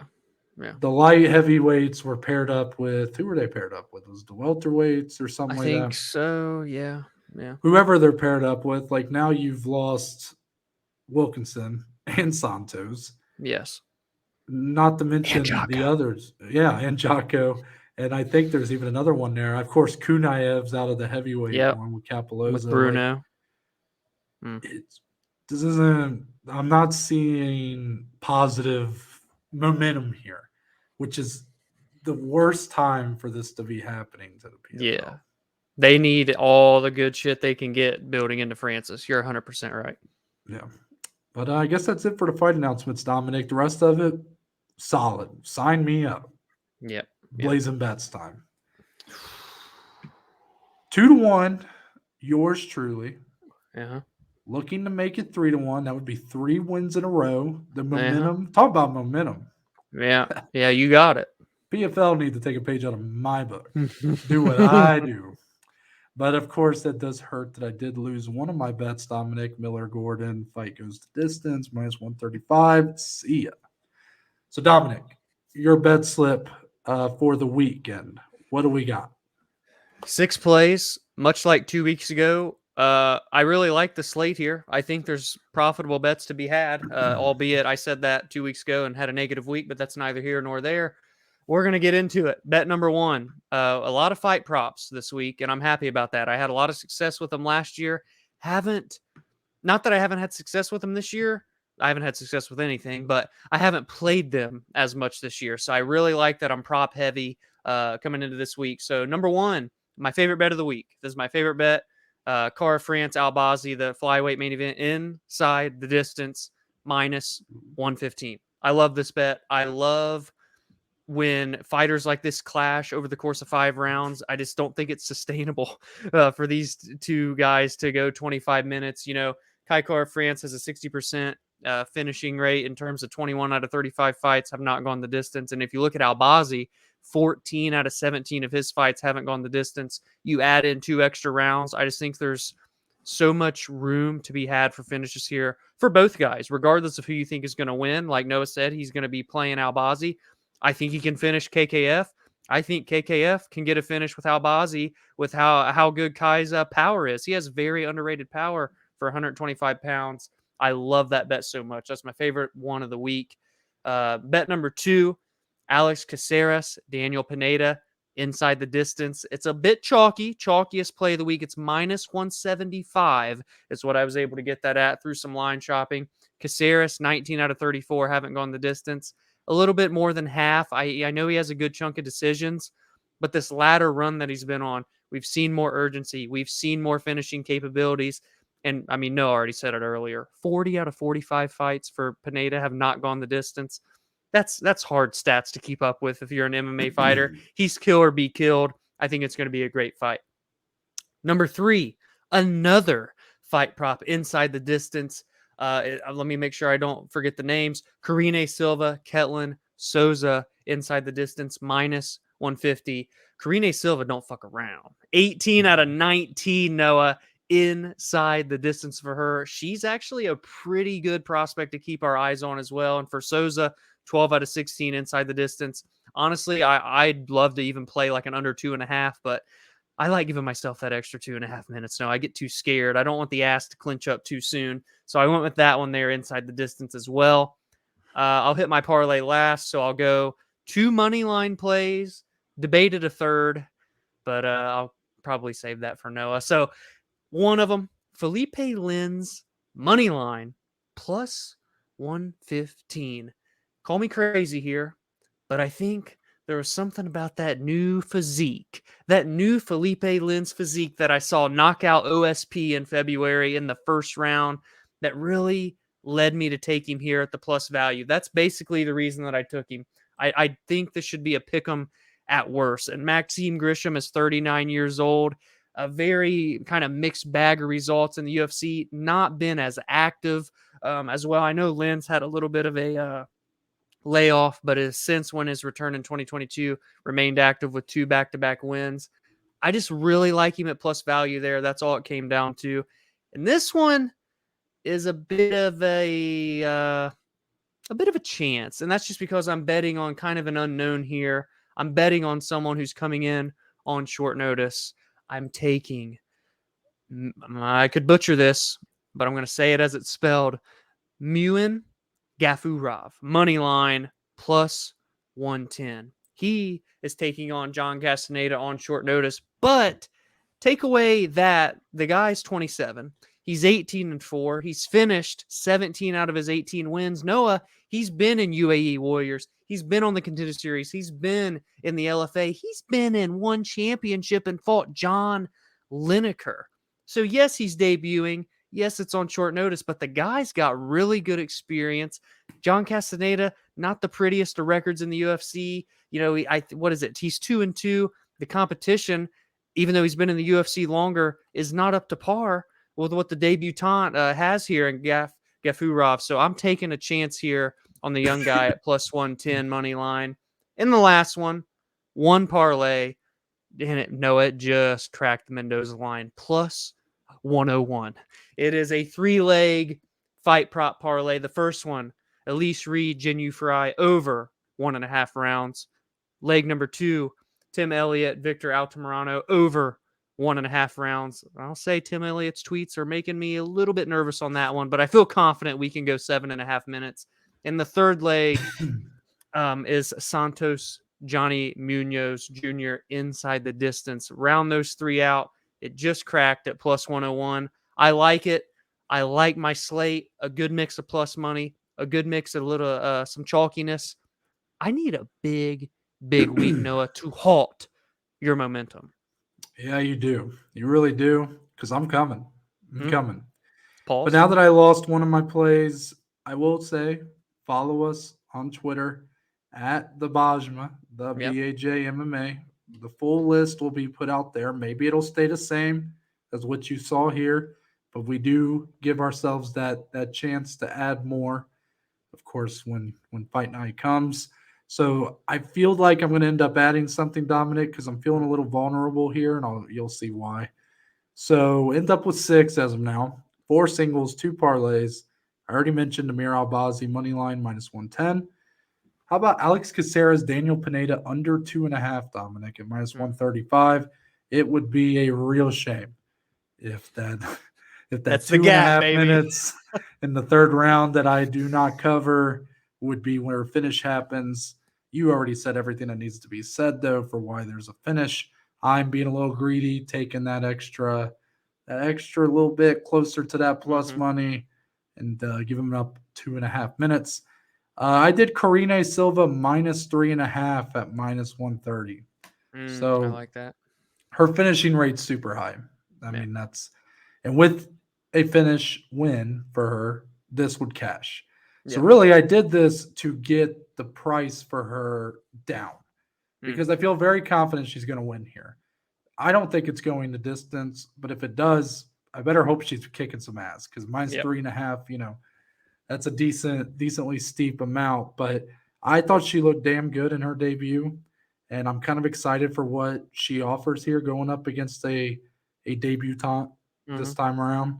Yeah. The light heavyweights were paired up with, who were they paired up with? Was it the welterweights or something like that? I think so. Yeah. Yeah. Whoever they're paired up with, like now you've lost Wilkinson and Santos. Yes. Not to mention the others. Yeah, and Jocko. And I think there's even another one there. Of course, Kunaev's out of the heavyweight one with Capoloza. With Bruno. I'm not seeing positive momentum here, which is the worst time for this to be happening to the PFL. Yeah. They need all the good shit they can get building into Francis. You're 100% right. Yeah. But I guess that's it for the fight announcements, Dominic. The rest of it, solid. Sign me up. Yep. Blazin Bets time. 2-1, yours truly. Looking to make it 3-1. That would be 3 wins in a row. The momentum. Talk about momentum. Yeah. Yeah, you got it. PFL need to take a page out of my book. Do what I do. But, of course, that does hurt that I did lose one of my bets, Dominic Miller-Gordon. Fight goes to distance, minus 135. See ya. So, Dominic, your bet slip for the weekend. What do we got? 6 plays, Much like 2 weeks ago, I really like the slate here. I think there's profitable bets to be had, albeit I said that 2 weeks ago and had a negative week, but that's neither here nor there. We're going to get into it. Bet number one, a lot of fight props this week, and I'm happy about that. I had a lot of success with them last year. Not that I haven't had success with them this year. I haven't had success with anything, but I haven't played them as much this year. So I really like that I'm prop heavy coming into this week. So number one, my favorite bet of the week. This is my favorite bet. Cara France Albazi, the flyweight main event inside the distance minus 115. I love this bet. I love when fighters like this clash over the course of 5 rounds. I just don't think it's sustainable for these two guys to go 25 minutes. Cara France has a 60% finishing rate in terms of 21 out of 35 fights have not gone the distance. And if you look at Albazi, 14 out of 17 of his fights haven't gone the distance. You add in 2 extra rounds. I just think there's so much room to be had for finishes here for both guys, regardless of who you think is going to win. Like Noah said, he's going to be playing Albazi. I think he can finish KKF. I think KKF can get a finish with Albazi with how good Kai's power is. He has very underrated power for 125 pounds. I love that bet so much. That's my favorite one of the week. Bet number 2, Alex Caceres, Daniel Pineda, inside the distance. It's a bit chalky. Chalkiest play of the week. It's minus 175 is what I was able to get that at through some line shopping. Caceres, 19 out of 34 haven't gone the distance. A little bit more than half. I know he has a good chunk of decisions, but this latter run that he's been on, we've seen more urgency. We've seen more finishing capabilities. And I mean, Noah already said it earlier. 40 out of 45 fights for Pineda have not gone the distance. That's hard stats to keep up with if you're an MMA fighter. He's kill or be killed. I think it's going to be a great fight. Number 3, another fight prop inside the distance. Let me make sure I don't forget the names. Karine Silva, Ketlin, Souza, inside the distance, minus 150. Karine Silva, don't fuck around. 18 out of 19, Noah, inside the distance for her. She's actually a pretty good prospect to keep our eyes on as well. And for Souza, 12 out of 16 inside the distance. Honestly, I'd love to even play like an under 2.5, but I like giving myself that extra 2.5 minutes. No, I get too scared. I don't want the ass to clinch up too soon. So I went with that one there inside the distance as well. I'll hit my parlay last. So I'll go 2 money line plays, debated a third, but I'll probably save that for Noah. So one of them, Felipe Lin's money line plus 115. Call me crazy here, but I think there was something about that new physique, that new Felipe Lin's physique that I saw knock out OSP in February in the first round that really led me to take him here at the plus value. That's basically the reason that I took him. I think this should be a pick 'em at worst. And Maxime Grisham is 39 years old, a very kind of mixed bag of results in the UFC, not been as active as well. I know Lin's had a little bit of a layoff, but has since, when his return in 2022, remained active with 2 back-to-back wins. I just really like him at plus value there. That's all it came down to. And this one is a bit of a chance, and that's just because I'm betting on kind of an unknown here. I'm betting on someone who's coming in on short notice. I'm taking, I could butcher this, but I'm going to say it as it's spelled, Muin Gafurov, money line plus 110. He is taking on John Castaneda on short notice, but take away that the guy's 27. He's 18-4. He's finished 17 out of his 18 wins. Noah, he's been in UAE Warriors. He's been on the Contender Series. He's been in the LFA. He's been in one championship and fought John Lineker. So yes, he's debuting. Yes, it's on short notice, but the guy's got really good experience. John Castaneda, not the prettiest of records in the UFC. What is it? He's 2-2. The competition, even though he's been in the UFC longer, is not up to par with what the debutant has here in Gafurov. So I'm taking a chance here on the young guy at plus 110 money line. In the last one parlay, and it just cracked the Mendoza line, plus 101. It is a 3-leg fight prop parlay. The first one, Elise Reed, Jinu Fry, over 1.5 rounds. Leg number 2, Tim Elliott, Victor Altamirano, over 1.5 rounds. I'll say Tim Elliott's tweets are making me a little bit nervous on that one, but I feel confident we can go 7.5 minutes. And the third leg is Santos, Johnny Munoz Jr. inside the distance. Round those three out. It just cracked at plus 101. I like it. I like my slate. A good mix of plus money, a good mix of a little some chalkiness. I need a big week, Noah, to halt your momentum. Yeah, you do. You really do. Because I'm coming. I'm coming. Pause. But now that I lost one of my plays, I will say follow us on Twitter at the Bajma, the BAJ MMA. The full list will be put out there. Maybe it'll stay the same as what you saw here, but we do give ourselves that chance to add more, of course, when fight night comes. So I feel like I'm going to end up adding something, Dominic, because I'm feeling a little vulnerable here, and you'll see why. So end up with 6 as of now. 4 singles, 2 parlays. I already mentioned Amir Albazi money line minus 110. How about Alex Caceres, Daniel Pineda under 2.5, Dominic, at minus 135? It would be a real shame if that That's 2.5 baby. minutes in the third round that I do not cover would be where a finish happens. You already said everything that needs to be said, though, for why there's a finish. I'm being a little greedy, taking that extra little bit closer to that plus money and giving up 2.5 minutes. I did Karine Silva minus 3.5 at minus 130. So I like that. Her finishing rate's super high. I mean, and with a finish win for her, this would cash. So really, I did this to get the price for her down because I feel very confident she's going to win here. I don't think it's going the distance, but if it does, I better hope she's kicking some ass because minus 3.5, that's a decently steep amount. But I thought she looked damn good in her debut, and I'm kind of excited for what she offers here going up against a debutante this time around.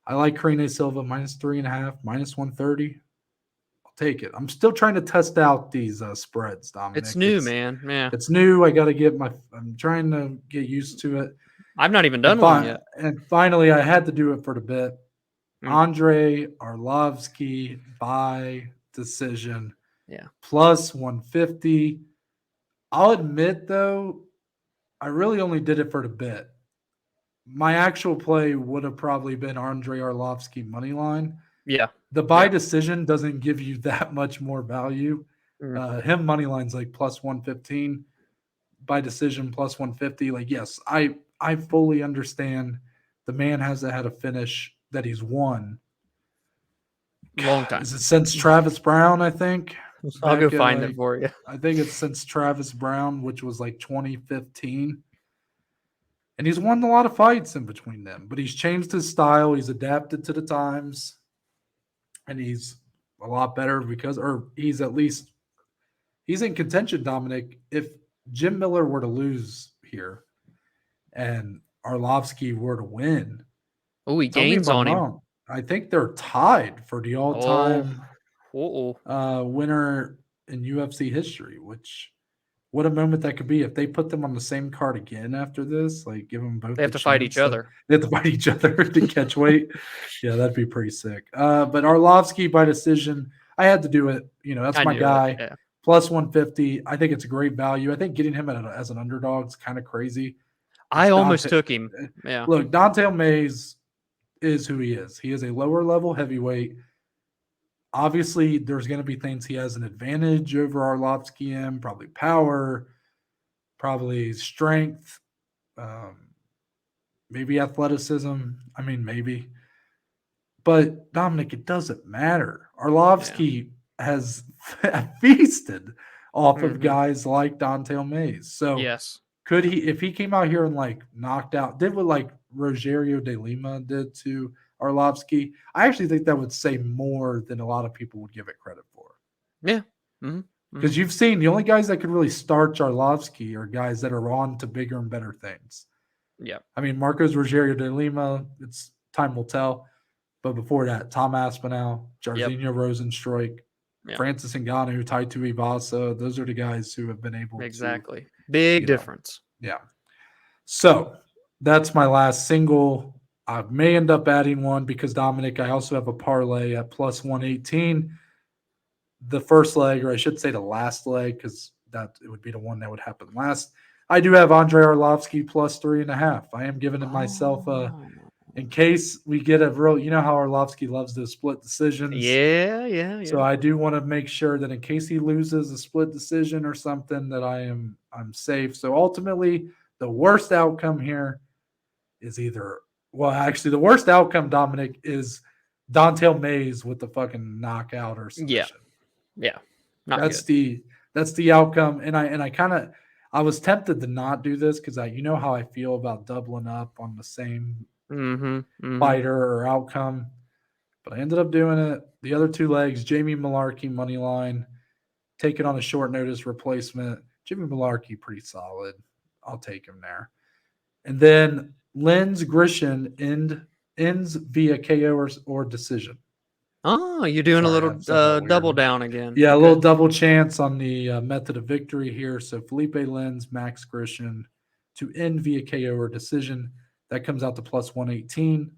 I like Karine Silva minus 3.5, minus 130. I'll take it. I'm still trying to test out these spreads, Dominic. It's new, man. Yeah, it's new. I got to I'm trying to get used to it. I've not even done one yet. And finally, I had to do it for the bit. Andrei Arlovsky by decision. Yeah. Plus 150. I'll admit, though, I really only did it for the bit. My actual play would have probably been Andrei Arlovsky money line. Yeah. The by decision doesn't give you that much more value. Him money line's like plus 115. By decision plus 150. Like, yes, I fully understand the man hasn't had a finish that he's won. Long time. Is it since Travis Brown, I think? I'll go find it for you. I think it's since Travis Brown, which was like 2015. And he's won a lot of fights in between them, but he's changed his style. He's adapted to the times. And he's a lot better he's in contention, Dominic. If Jim Miller were to lose here and Arlovsky were to win. Oh, he gains on him. I think they're tied for the all-time winner in UFC history, which what a moment that could be if they put them on the same card again after this, like give them both. They have to fight each other. They have to fight each other to catch weight. Yeah, that'd be pretty sick. But Arlovsky by decision, I had to do it. That's my guy. Yeah. Plus 150. I think it's a great value. I think getting him as an underdog is kind of crazy. I almost took him. Yeah. Look, Dante Mays is who he is. He is a lower level heavyweight. Obviously, there's going to be things he has an advantage over Arlovsky in, probably power, probably strength, maybe athleticism. I mean, maybe. But, Dominic, it doesn't matter. Arlovsky has feasted off of guys like Dante Mays. So, yes. Could he, if he came out here and like knocked out, did what like Rogerio de Lima did to Arlovsky, I actually think that would say more than a lot of people would give it credit for. Yeah. Because you've seen the only guys that could really starch Arlovsky are guys that are on to bigger and better things. Yeah. I mean, Marcos Rogerio de Lima, it's time will tell. But before that, Tom Aspinall, Jairzinho Rosenstruik, Francis Ngannou, Taito Ivasa, those are the guys who have been able to. Big difference. Yeah. So that's my last single. I may end up adding one because Dominic, I also have a parlay at plus 118. The first leg, or I should say the last leg, because that it would be the one that would happen last. I do have Andre Arlovsky plus 3.5. I am giving it myself Oh. in case we get a real, you know how Arlovsky loves those split decisions. Yeah. So I do want to make sure that in case he loses a split decision or something, that I'm safe. So ultimately, the worst outcome here is either, well, actually, the worst outcome, Dominic, is Dontel Mays with the fucking knockout or Yeah. submission. Yeah. Not That's good. the outcome. And I kind of, I was tempted to not do this because you know how I feel about doubling up on the same fighter or outcome, but I ended up doing it. The other two legs, Jamie Malarkey money line, taking on a short notice replacement. Jimmy Malarkey pretty solid. I'll take him there. And then Lenz Grishin ends via KO or decision. Oh, you're doing a Sorry, little I said that double weird. down again. Yeah, a Okay. little double chance on the method of victory here. So Felipe Lenz, Max Grishin to end via KO or decision. That comes out to plus 118.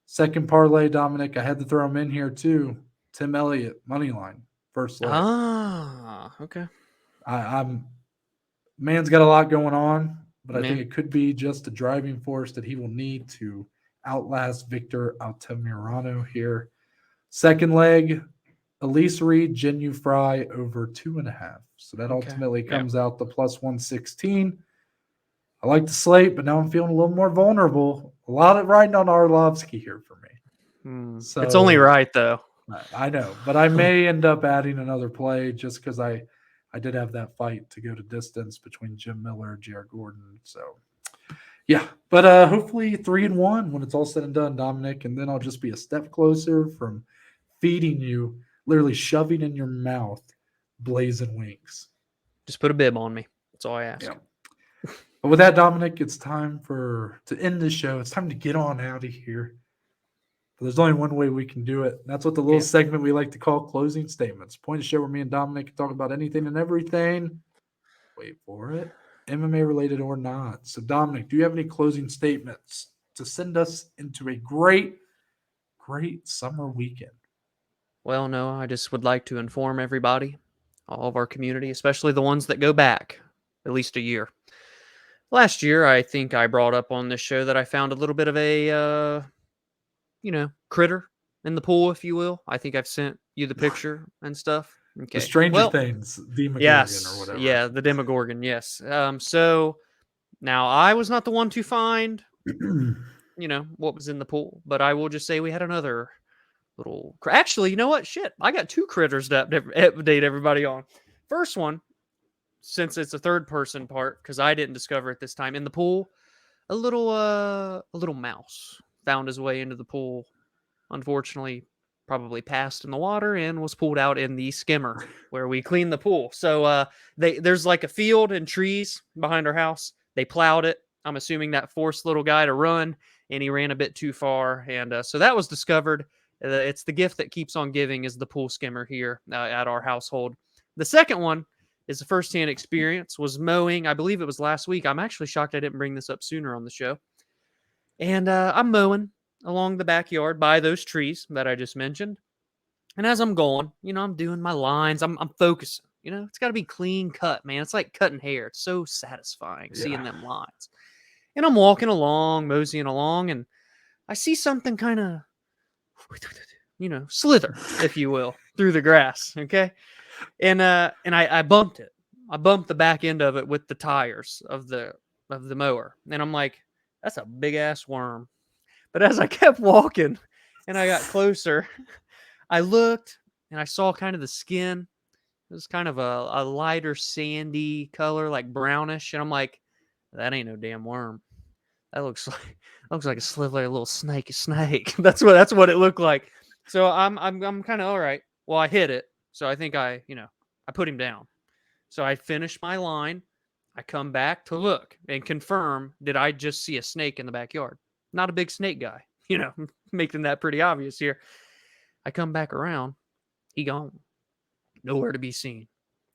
Second parlay, Dominic, I had to throw him in here too. Tim Elliott, money line, first leg. Okay. I'm man's got a lot going on, but I Yeah. think it could be just a driving force that he will need to outlast Victor Altamirano here. Second leg, Elise Reed, Jinu Fry over 2.5. So that Okay. ultimately Yeah. comes out to plus 116. I like the slate, but now I'm feeling a little more vulnerable. A lot of riding on Arlovsky here for me. It's only So right though. I know, but I may end up adding another play just because I did have that fight to go to distance between Jim Miller and Jared Gordon. So yeah, but hopefully 3-1 when it's all said and done, Dominic, and then I'll just be a step closer from feeding you, literally shoving in your mouth, blazing wings. Just put a bib on me. That's all I ask. Yeah. But with that, Dominic, it's time to end the show. It's time to get on out of here. But there's only one way we can do it. That's what the little Yeah. segment we like to call closing statements. Point of show where me and Dominic can talk about anything and everything. Wait for it. MMA related or not. So, Dominic, do you have any closing statements to send us into a great, great summer weekend? Well, no, I just would like to inform everybody, all of our community, especially the ones that go back at least a year. Last year, I think I brought up on this show that I found a little bit of a, critter in the pool, if you will. I think I've sent you the picture and stuff. The Okay. Stranger Well, Things, Demogorgon or yes. whatever. Yeah, the Demogorgon. Yes. So now I was not the one to find, what was in the pool, but I will just say we had another little. Actually, you know what? Shit. I got two critters to update everybody on. First one, since it's a third person part, because I didn't discover it this time in the pool, a little mouse found his way into the pool. Unfortunately, probably passed in the water and was pulled out in the skimmer where we clean the pool. So there's like a field and trees behind our house. They plowed it. I'm assuming that forced little guy to run, and he ran a bit too far. And so that was discovered. It's the gift that keeps on giving is the pool skimmer here at our household. The second one is a firsthand experience. Was mowing. I believe it was last week. I'm actually shocked I didn't bring this up sooner on the show. And I'm mowing along the backyard by those trees that I just mentioned. And as I'm going, I'm doing my lines. I'm focusing. It's got to be clean cut, man. It's like cutting hair. It's so satisfying seeing Yeah. them lines. And I'm walking along, moseying along, and I see something kind of, slither, if you will, through the grass. Okay, and I bumped it. I bumped the back end of it with the tires of the mower, and I'm like, that's a big ass worm. But as I kept walking and I got closer, I looked and I saw kind of the skin. It was kind of a lighter sandy color, like brownish. And I'm like, that ain't no damn worm. That looks like a slither, a little snaky snake. That's what it looked like. So I'm kind of all right. Well, I hit it. So I think I put him down. So I finished my line. I come back to look and confirm, did I just see a snake in the backyard? Not a big snake guy, making that pretty obvious here. I come back around. He gone. Nowhere to be seen.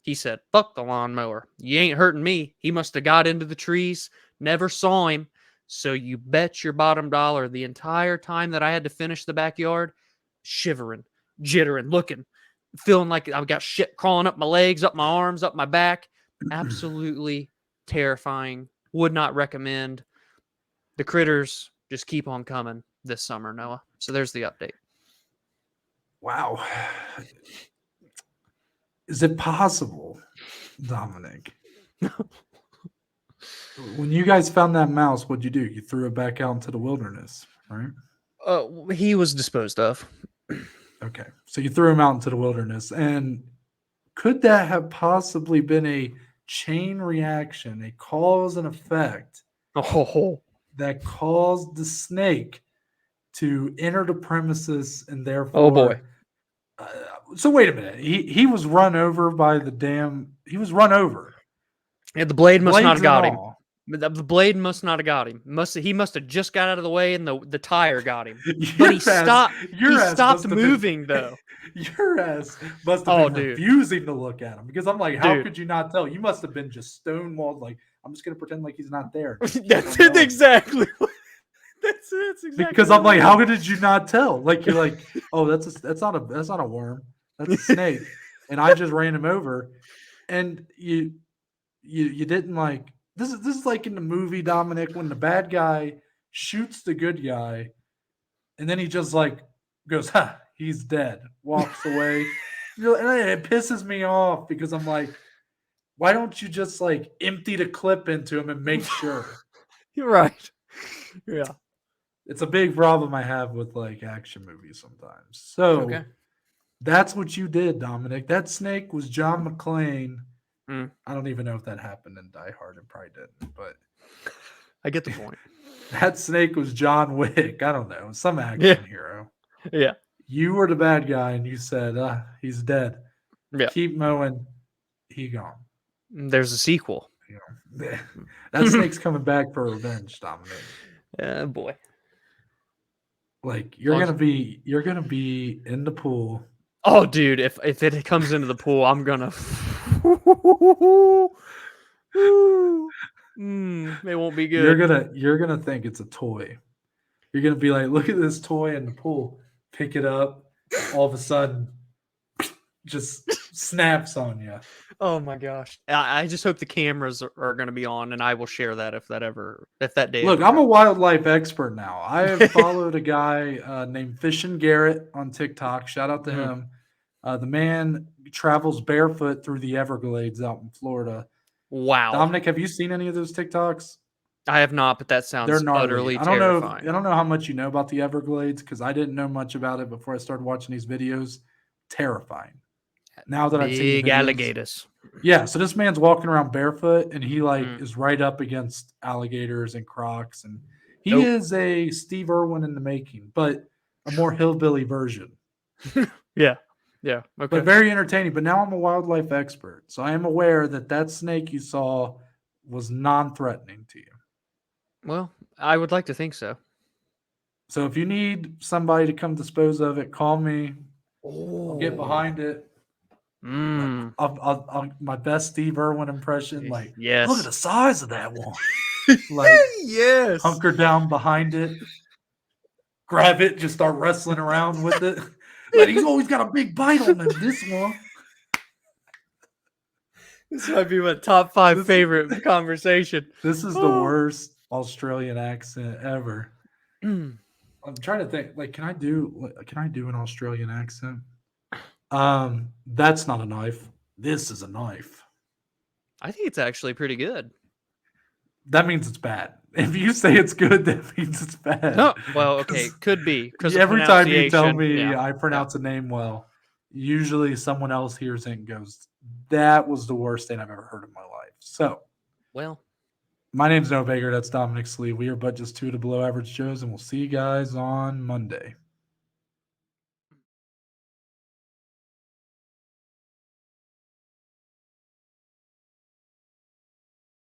He said, fuck the lawnmower. You ain't hurting me. He must have got into the trees. Never saw him. So you bet your bottom dollar the entire time that I had to finish the backyard, shivering, jittering, looking, feeling like I've got shit crawling up my legs, up my arms, up my back. Absolutely terrifying. Would not recommend. The critters just keep on coming this summer, Noah. So there's the update. Wow. Is it possible, Dominic? When you guys found that mouse, what'd you do? You threw it back out into the wilderness, right? He was disposed of. Okay. So you threw him out into the wilderness. And could that have possibly been a chain reaction, a cause and effect Oh, that caused the snake to enter the premises and therefore. oh boy. So wait a minute. He was run over by the damn. He was run over. Yeah, the blade must not Blades have got and him. all. The blade must not have got him. He must have just got out of the way and the tire got him. Your But he ass- stopped. your He ass stopped must have moving been, though. Your ass must have Oh, been dude. refusing to look at him because I'm like, how Dude. could you not tell? You must have been just stonewalled. Like, I'm just gonna pretend like he's not there. That's it exactly. That's exactly. Because I'm like, how did you not tell? Like, you're like, oh, that's not a worm, that's a snake, and I just ran him over, and you didn't like. This is like in the movie, Dominic, when the bad guy shoots the good guy, and then he just like goes, "Ha, he's dead," walks away. And it pisses me off because I'm like, why don't you just like empty the clip into him and make sure? You're right. Yeah. It's a big problem I have with like action movies sometimes. So Okay. that's what you did, Dominic. That snake was John McClane. Mm. I don't even know if that happened in Die Hard. It probably didn't, but I get the point. that snake was John Wick. I don't know, some action hero. Yeah. You were the bad guy, and you said, he's dead. Yeah. Keep mowing. He gone. There's a sequel. You know, that snake's coming back for revenge, Dominic. Boy. Like you're gonna be in the pool. Oh, dude, if it comes into the pool, I'm gonna. It won't be good. You're gonna think it's a toy. You're gonna be like, look at this toy in the pool. Pick it up. All of a sudden, just snaps on you. Oh my gosh! I just hope the cameras are going to be on, and I will share that if that day. Look, I'm a wildlife expert now. I have followed a guy named Fishin' Garrett on TikTok. Shout out to him. The man travels barefoot through the Everglades out in Florida. Wow, Dominic, have you seen any of those TikToks? I have not, but that sounds utterly terrifying. I don't know how much you know about the Everglades because I didn't know much about it before I started watching these videos. Terrifying. Now that I've seen big alligators. Yeah, so this man's walking around barefoot and he is right up against alligators and crocs, and he is a Steve Irwin in the making, but a more hillbilly version. Yeah. Okay. But very entertaining. But now I'm a wildlife expert, so I am aware that snake you saw was non-threatening to you. Well, I would like to think so. So if you need somebody to come dispose of it, call me. I'll get behind it. I'll my best Steve Irwin impression. Like, yes. Look at the size of that one. Like, yes. Hunker down behind it, grab it, just start wrestling around with it. Like, he's always got a big bite on him. This one. This might be my top 5 favorite conversation. This is the worst Australian accent ever. I'm trying to think. Like, can I do an Australian accent? That's not a knife. This is a knife. I think it's actually pretty good. That means it's bad. If you say it's good, that means it's bad. No, well, okay, could be. Because every time you tell me I pronounce a name well, usually someone else hears it and goes, "That was the worst thing I've ever heard in my life." So, well, my name's Noah Baker. That's Dominic Slee. We are but just two of the below average Joes, and we'll see you guys on Monday.